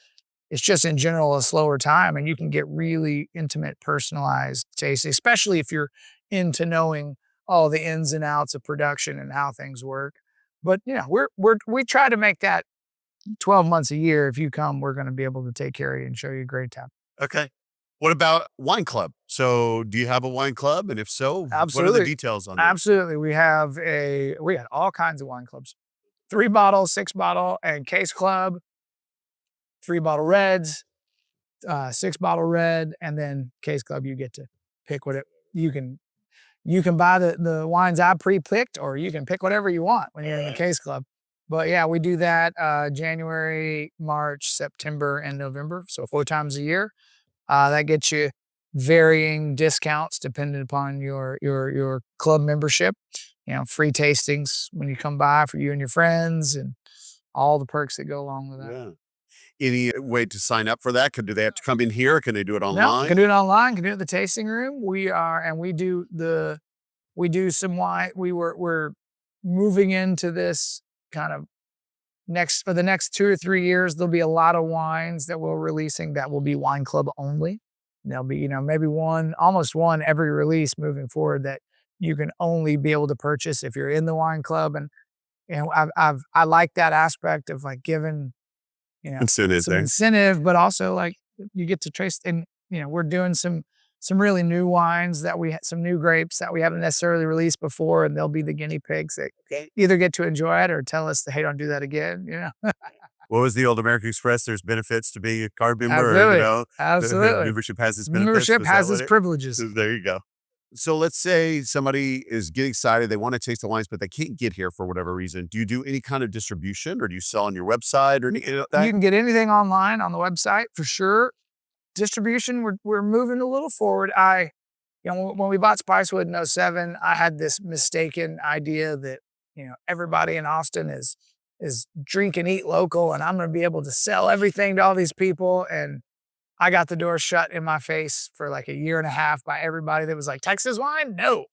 it's just in general a slower time and you can get really intimate, personalized taste, especially if you're into knowing all the ins and outs of production and how things work. But we try to make that 12 months a year. If you come, we're going to be able to take care of you and show you a great time. Okay. What about wine club? So do you have a wine club? And if so, Absolutely. what are the details on that? Absolutely. We got all kinds of wine clubs, 3 bottle, 6 bottle and case club, 3 bottle reds, 6 bottle red, and then case club. You get to pick what you can buy the wines I pre-picked, or you can pick whatever you want when you're in the case club. But yeah, we do that January, March, September, and November. So 4 times a year. That gets you varying discounts depending upon your club membership. Free tastings when you come by for you and your friends, and all the perks that go along with that. Yeah. Any way to sign up for that? Do they have to come in here? Can they do it No, online? can do it online. Can do it at the tasting room. We do some wine. We're moving into this kind of for the next 2 or 3 years. There'll be a lot of wines that we're releasing that will be wine club only. And there'll be maybe almost one every release moving forward that you can only be able to purchase if you're in the wine club. And I like that aspect of like giving some incentive, but also like you get to trace. And we're doing some really new wines some new grapes that we haven't necessarily released before, and they'll be the guinea pigs that either get to enjoy it or tell us, hey, don't do that again. What was the old American Express? There's benefits to being a card member. Absolutely. Absolutely. Membership has its benefits. Membership has its privileges. There you go. So let's say somebody is getting excited. They want to taste the wines, but they can't get here for whatever reason. Do you do any kind of distribution, or do you sell on your website or anything like that? You can get anything online on the website for sure. Distribution, we're moving a little forward. When we bought Spicewood in 2007, I had this mistaken idea that, everybody in Austin is drink and eat local and I'm going to be able to sell everything to all these people. And I got the door shut in my face for like a year and a half by everybody that was like, Texas wine? No.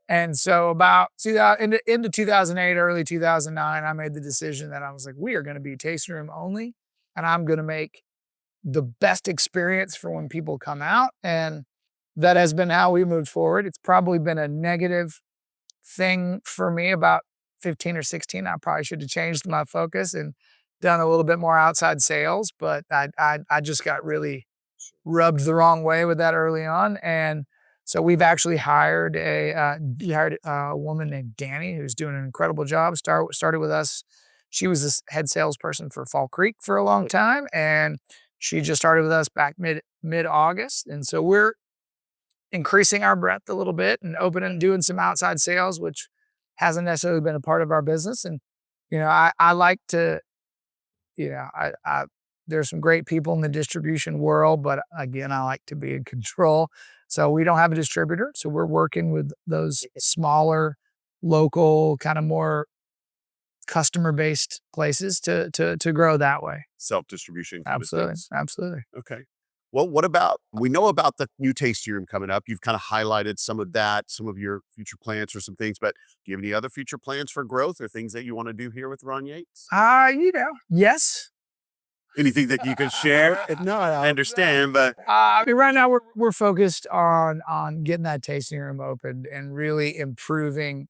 And so about into 2008, early 2009, I made the decision that I was like, we are going to be tasting room only. And I'm going to make the best experience for when people come out. And that has been how we moved forward. It's probably been a negative thing for me about 15 or 16. I probably should have changed my focus and done a little bit more outside sales, but I just got really rubbed the wrong way with that early on. And so we've actually hired a woman named Danny, who's doing an incredible job. Started with us. She was the head salesperson for Fall Creek for a long time, and she just started with us back mid-August. And so we're increasing our breadth a little bit and doing some outside sales, which hasn't necessarily been a part of our business. And, I like to, there's some great people in the distribution world, but again, I like to be in control. So we don't have a distributor. So we're working with those smaller, local, kind of more customer-based places to grow that way. Self-distribution kind of Absolutely, things. absolutely. Okay. Well, what about, we know about the new tasting room coming up. You've kind of highlighted some of that, some of your future plans or some things, but do you have any other future plans for growth or things that you want to do here with Ron Yates? Yes. Anything that you can share? No, I understand, but I mean, right now we're focused on getting that tasting room open and really improving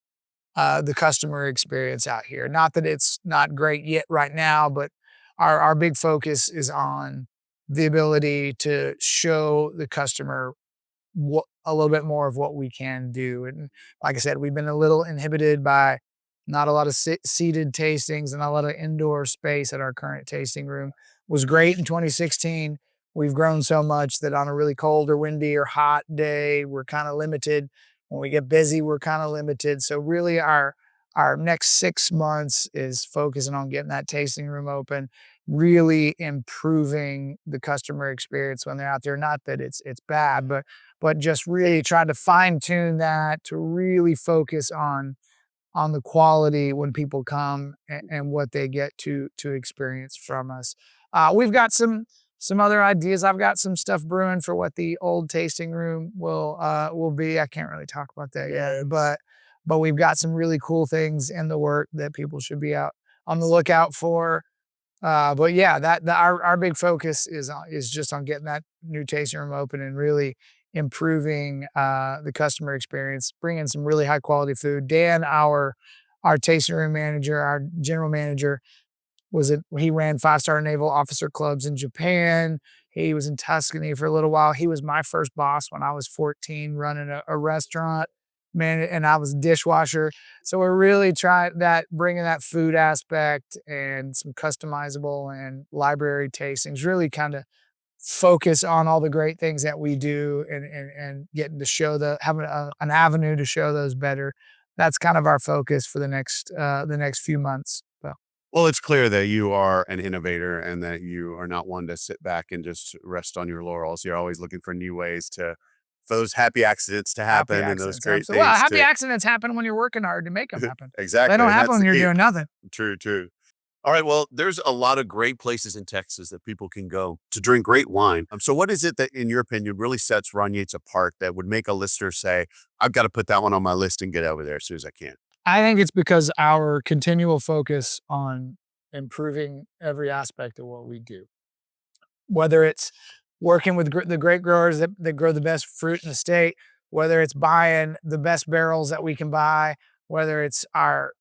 the customer experience out here. Not that it's not great yet right now, but our big focus is on the ability to show the customer what a little bit more of what we can do. And like I said, we've been a little inhibited by not a lot of seated tastings and a lot of indoor space at our current tasting room. Was great in 2016. We've grown so much that on a really cold or windy or hot day, we're kind of limited. When we get busy, we're kind of limited. So really our next 6 months is focusing on getting that tasting room open, really improving the customer experience when they're out there. Not that it's bad, but just really trying to fine tune that to really focus on the quality when people come and what they get to experience from us. We've got some other ideas. I've got some stuff brewing for what the old tasting room will be. I can't really talk about that yet, but we've got some really cool things in the work that people should be out on the lookout for. But yeah, our big focus is just on getting that new tasting room open and really improving the customer experience, bringing some really high quality food. Dan, our tasting room manager, our general manager, he ran 5-star naval officer clubs in Japan. He was in Tuscany for a little while. He was my first boss when I was 14, running a restaurant, man, and I was a dishwasher. So we're really bringing that food aspect and some customizable and library tastings, really kind of focus on all the great things that we do and getting to show having an avenue to show those better. That's kind of our focus for the next few months. So. well, it's clear that you are an innovator and that you are not one to sit back and just rest on your laurels. You're always looking for new ways for those happy accidents to happen and those great things. Well, happy accidents happen when you're working hard to make them happen. Exactly. They don't and happen that's when the you're key. doing nothing. True. All right. Well, there's a lot of great places in Texas that people can go to drink great wine. So what is it that, in your opinion, really sets Ron Yates apart that would make a listener say, I've got to put that one on my list and get over there as soon as I can? I think it's because our continual focus on improving every aspect of what we do, whether it's working with the great growers that grow the best fruit in the state, whether it's buying the best barrels that we can buy, whether it's our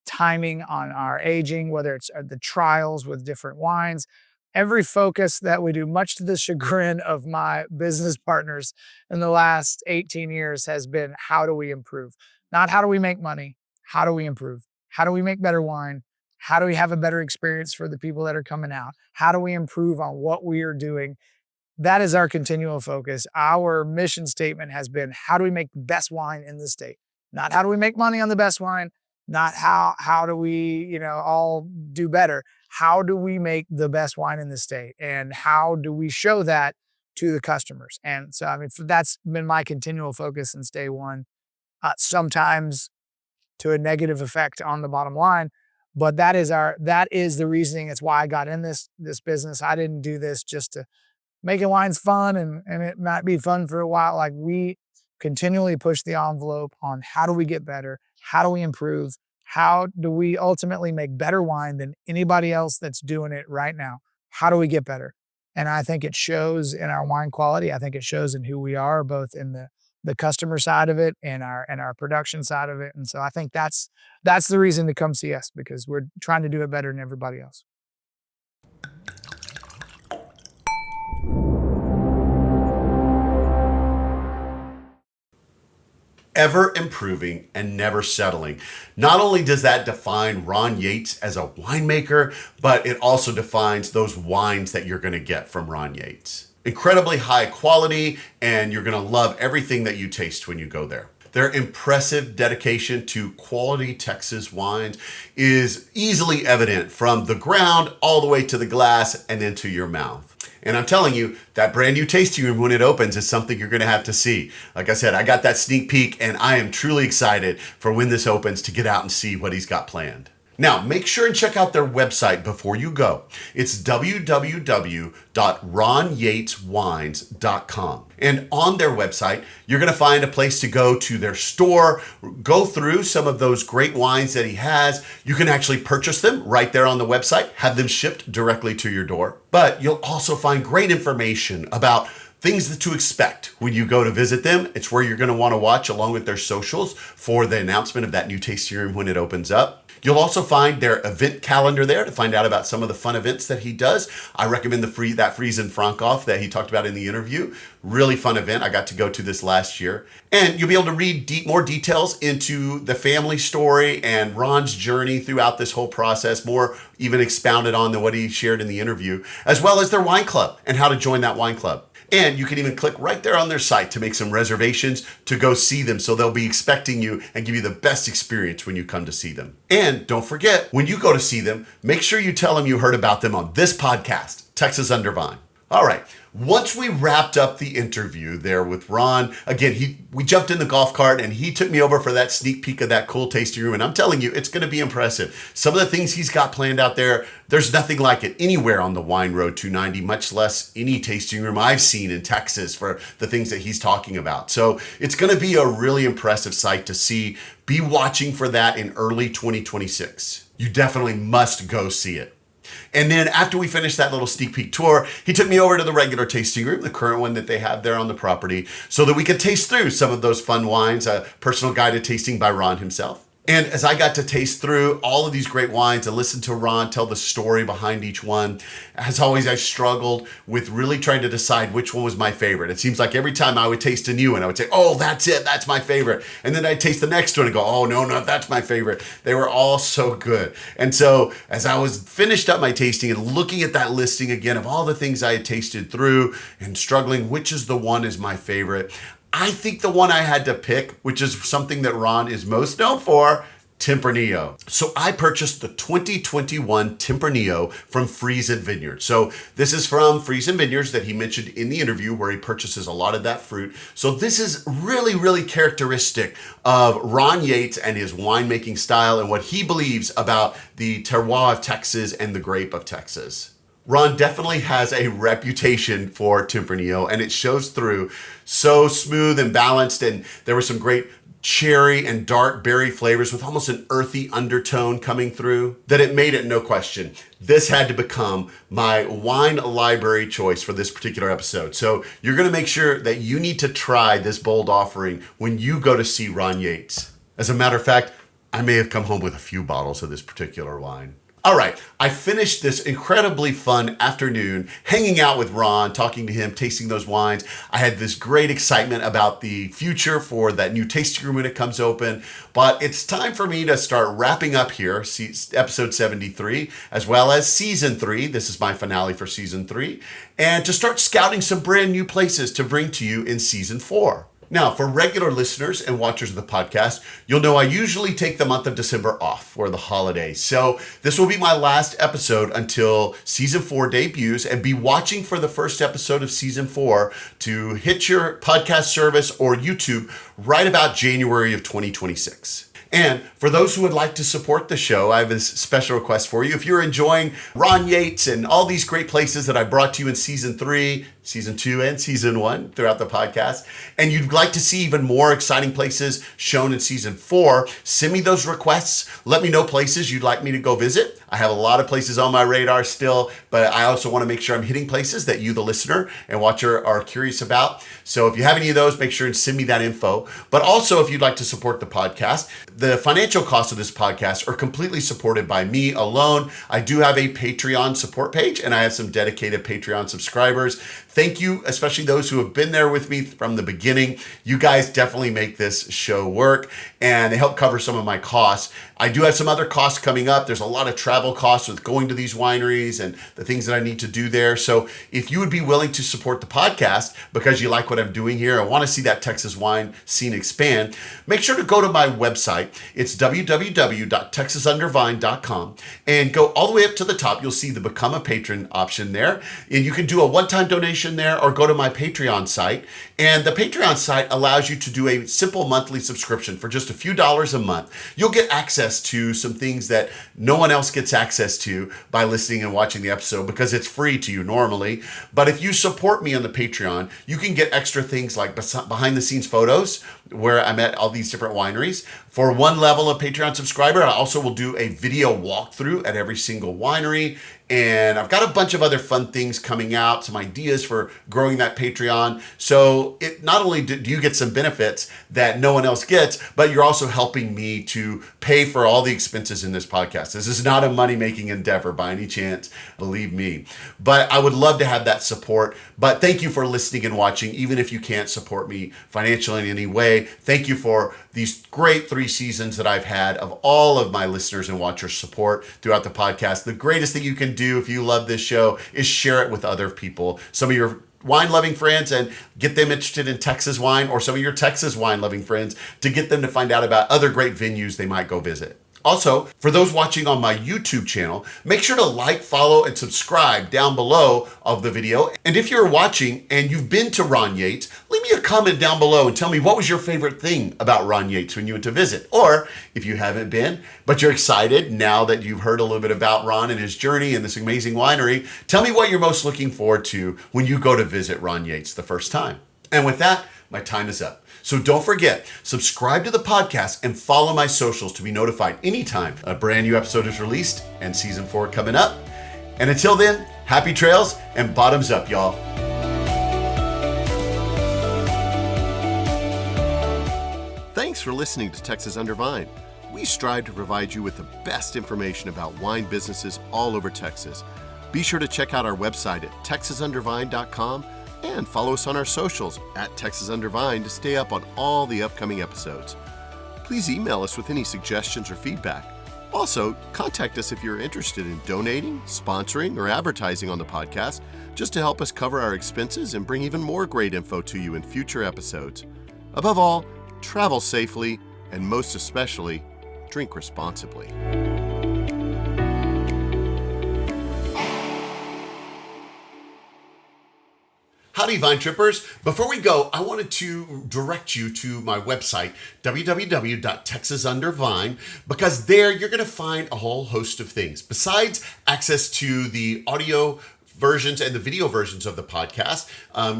timing on our aging, whether it's the trials with different wines. Every focus that we do, much to the chagrin of my business partners in the last 18 years, has been how do we improve? Not how do we make money? How do we improve? How do we make better wine? How do we have a better experience for the people that are coming out? How do we improve on what we are doing? That is our continual focus. Our mission statement has been, how do we make the best wine in the state? Not how do we make money on the best wine? Not how do we, all do better? How do we make the best wine in the state? And how do we show that to the customers? And so, I mean, that's been my continual focus since day one. Sometimes to a negative effect on the bottom line, but that is the reasoning. It's why I got in this business. I didn't do this just to making wines fun and it might be fun for a while. Like, we continually push the envelope on how do we get better? How do we improve? How do we ultimately make better wine than anybody else that's doing it right now? How do we get better? And I think it shows in our wine quality. I think it shows in who we are, both in the customer side of it and our production side of it. And so I think that's the reason to come see us, because we're trying to do it better than everybody else. Ever improving and never settling. Not only does that define Ron Yates as a winemaker, but it also defines those wines that you're going to get from Ron Yates. Incredibly high quality, and you're going to love everything that you taste when you go there. Their impressive dedication to quality Texas wines is easily evident from the ground all the way to the glass and into your mouth. And I'm telling you, that brand new tasting room when it opens is something you're going to have to see. Like I said, I got that sneak peek and I am truly excited for when this opens to get out and see what he's got planned. Now, make sure and check out their website before you go. It's www.ronyateswines.com. And on their website, you're going to find a place to go to their store, go through some of those great wines that he has. You can actually purchase them right there on the website, have them shipped directly to your door. But you'll also find great information about things to expect when you go to visit them. It's where you're going to want to watch along with their socials for the announcement of that new tasting room when it opens up. You'll also find their event calendar there to find out about some of the fun events that he does. I recommend that Friesen Frankoff that he talked about in the interview. Really fun event. I got to go to this last year. And you'll be able to read more details into the family story and Ron's journey throughout this whole process, more even expounded on than what he shared in the interview, as well as their wine club and how to join that wine club. And you can even click right there on their site to make some reservations to go see them. So they'll be expecting you and give you the best experience when you come to see them. And don't forget, when you go to see them, make sure you tell them you heard about them on this podcast, Texas Under Vine. All right. Once we wrapped up the interview there with Ron, again, we jumped in the golf cart and he took me over for that sneak peek of that cool tasting room. And I'm telling you, it's going to be impressive. Some of the things he's got planned out there, there's nothing like it anywhere on the Wine Road 290, much less any tasting room I've seen in Texas for the things that he's talking about. So it's going to be a really impressive sight to see. Be watching for that in early 2026. You definitely must go see it. And then after we finished that little sneak peek tour, he took me over to the regular tasting room, the current one that they have there on the property, so that we could taste through some of those fun wines, a personal guided tasting by Ron himself. And as I got to taste through all of these great wines and listen to Ron tell the story behind each one, as always, I struggled with really trying to decide which one was my favorite. It seems like every time I would taste a new one, I would say, oh, that's it, that's my favorite. And then I'd taste the next one and go, oh, no, that's my favorite. They were all so good. And so as I was finished up my tasting and looking at that listing again of all the things I had tasted through and struggling, which is the one is my favorite, I think the one I had to pick, which is something that Ron is most known for, Tempranillo. So I purchased the 2021 Tempranillo from Spicewood Vineyards. So this is from Spicewood Vineyards that he mentioned in the interview where he purchases a lot of that fruit. So this is really, really characteristic of Ron Yates and his winemaking style and what he believes about the terroir of Texas and the grape of Texas. Ron definitely has a reputation for Tempranillo and it shows through. So smooth and balanced, and there were some great cherry and dark berry flavors with almost an earthy undertone coming through that it made it no question. This had to become my wine library choice for this particular episode. So you're going to make sure that you need to try this bold offering when you go to see Ron Yates. As a matter of fact, I may have come home with a few bottles of this particular wine. All right, I finished this incredibly fun afternoon hanging out with Ron, talking to him, tasting those wines. I had this great excitement about the future for that new tasting room when it comes open. But it's time for me to start wrapping up here, episode 73, as well as season 3. This is my finale for season 3. And to start scouting some brand new places to bring to you in season 4. Now, for regular listeners and watchers of the podcast, you'll know I usually take the month of December off for the holidays. So this will be my last episode until season 4 debuts, and be watching for the first episode of season 4 to hit your podcast service or YouTube right about January of 2026. And for those who would like to support the show, I have a special request for you. If you're enjoying Ron Yates and all these great places that I brought to you in season 3, season 2, and season 1 throughout the podcast, and you'd like to see even more exciting places shown in season 4, send me those requests. Let me know places you'd like me to go visit. I have a lot of places on my radar still, but I also want to make sure I'm hitting places that you, the listener and watcher, are curious about. So if you have any of those, make sure and send me that info. But also, if you'd like to support the podcast, the financial costs of this podcast are completely supported by me alone. I do have a Patreon support page, and I have some dedicated Patreon subscribers. Thank you, especially those who have been there with me from the beginning. You guys definitely make this show work, and they help cover some of my costs. I do have some other costs coming up. There's a lot of travel costs with going to these wineries and the things that I need to do there. So if you would be willing to support the podcast because you like what I'm doing here and want to see that Texas wine scene expand, make sure to go to my website. It's www.texasundervine.com, and go all the way up to the top. You'll see the Become a Patron option there, and you can do a one-time donation information there or go to my Patreon site. And the Patreon site allows you to do a simple monthly subscription for just a few dollars a month. You'll get access to some things that no one else gets access to by listening and watching the episode because it's free to you normally. But if you support me on the Patreon, you can get extra things like behind the scenes photos where I'm at all these different wineries. For one level of Patreon subscriber, I also will do a video walkthrough at every single winery. And I've got a bunch of other fun things coming out, some ideas for growing that Patreon. So it not only do you get some benefits that no one else gets, but you're also helping me to pay for all the expenses in this podcast. This is not a money-making endeavor by any chance, believe me. But I would love to have that support. But thank you for listening and watching, even if you can't support me financially in any way. Thank you for these great 3 seasons that I've had of all of my listeners and watchers' support throughout the podcast. The greatest thing you can do if you love this show is share it with other people. Some of your wine-loving friends, and get them interested in Texas wine, or some of your Texas wine-loving friends to get them to find out about other great venues they might go visit. Also, for those watching on my YouTube channel, make sure to like, follow, and subscribe down below of the video. And if you're watching and you've been to Ron Yates, leave me a comment down below and tell me what was your favorite thing about Ron Yates when you went to visit. Or if you haven't been, but you're excited now that you've heard a little bit about Ron and his journey and this amazing winery, tell me what you're most looking forward to when you go to visit Ron Yates the first time. And with that, my time is up. So don't forget, subscribe to the podcast and follow my socials to be notified anytime a brand new episode is released and season 4 coming up. And until then, happy trails and bottoms up, y'all. Thanks for listening to Texas Under Vine. We strive to provide you with the best information about wine businesses all over Texas. Be sure to check out our website at texasundervine.com and follow us on our socials at Texas Under Vine to stay up on all the upcoming episodes. Please email us with any suggestions or feedback. Also, contact us if you're interested in donating, sponsoring, or advertising on the podcast, just to help us cover our expenses and bring even more great info to you in future episodes. Above all, travel safely, and most especially, drink responsibly. Howdy, Vine Trippers. Before we go, I wanted to direct you to my website, www.texasundervine, because there you're going to find a whole host of things. Besides access to the audio versions and the video versions of the podcast,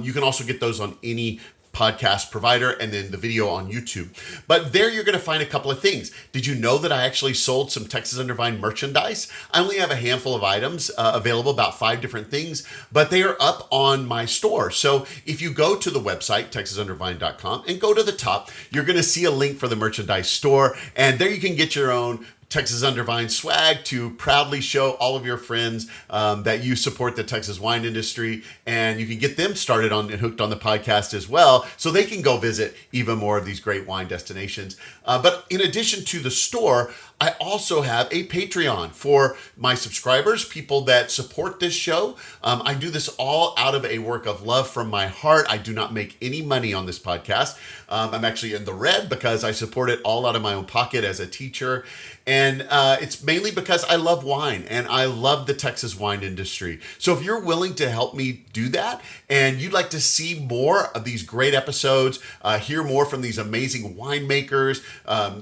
you can also get those on any podcast provider, and then the video on YouTube. But there you're going to find a couple of things. Did you know that I actually sold some Texas Under Vine merchandise? I only have a handful of items available, about 5 different things, but they are up on my store. So if you go to the website, texasundervine.com, and go to the top, you're going to see a link for the merchandise store, and there you can get your own Texas Under Vine swag to proudly show all of your friends that you support the Texas wine industry, and you can get them started on and hooked on the podcast as well, so they can go visit even more of these great wine destinations. But in addition to the store, I also have a Patreon for my subscribers, people that support this show. I do this all out of a work of love from my heart. I do not make any money on this podcast. I'm actually in the red because I support it all out of my own pocket as a teacher. And it's mainly because I love wine and I love the Texas wine industry. So if you're willing to help me do that and you'd like to see more of these great episodes, hear more from these amazing winemakers,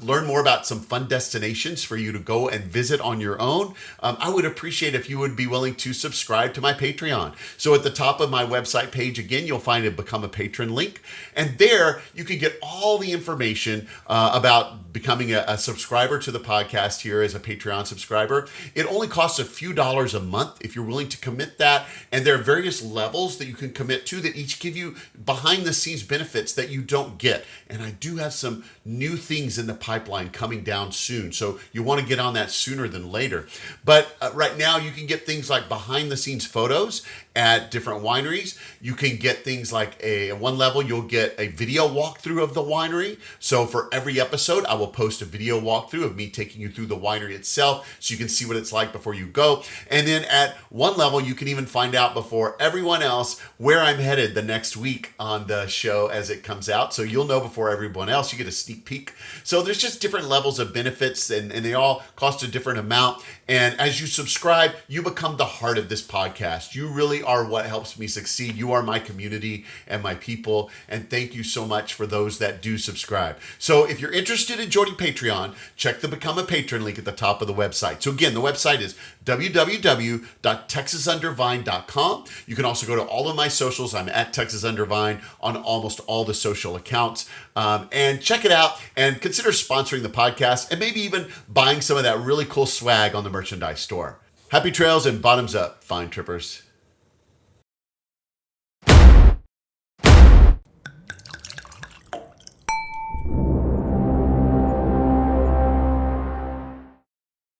learn more about some fun destinations for you to go and visit on your own, I would appreciate if you would be willing to subscribe to my Patreon. So at the top of my website page, again, you'll find a Become a Patron link. And there you can get all the information about becoming a subscriber to the podcast here as a Patreon subscriber. It only costs a few dollars a month if you're willing to commit that. And there are various levels that you can commit to that each give you behind the scenes benefits that you don't get. And I do have some new things in the pipeline coming down soon. So you want to get on that sooner than later. But right now you can get things like behind the scenes photos at different wineries. You can get things like at one level, you'll get a video walkthrough of the winery. So for every episode, I will post a video walkthrough of me taking you through the winery itself so you can see what it's like before you go. And then at one level, you can even find out before everyone else where I'm headed the next week on the show as it comes out. So you'll know before everyone else. You get a sneak peek. So there's just different levels of benefits, and they all cost a different amount. And as you subscribe, you become the heart of this podcast. You really are what helps me succeed. You are my community and my people. And thank you so much for those that do subscribe. So if you're interested in joining Patreon, check the Become a Patron link at the top of the website. So again, the website is www.texasundervine.com. You can also go to all of my socials. I'm at Texas Under Vine on almost all the social accounts. And check it out and consider sponsoring the podcast and maybe even buying some of that really cool swag on the merchandise store. Happy trails and bottoms up, fine trippers.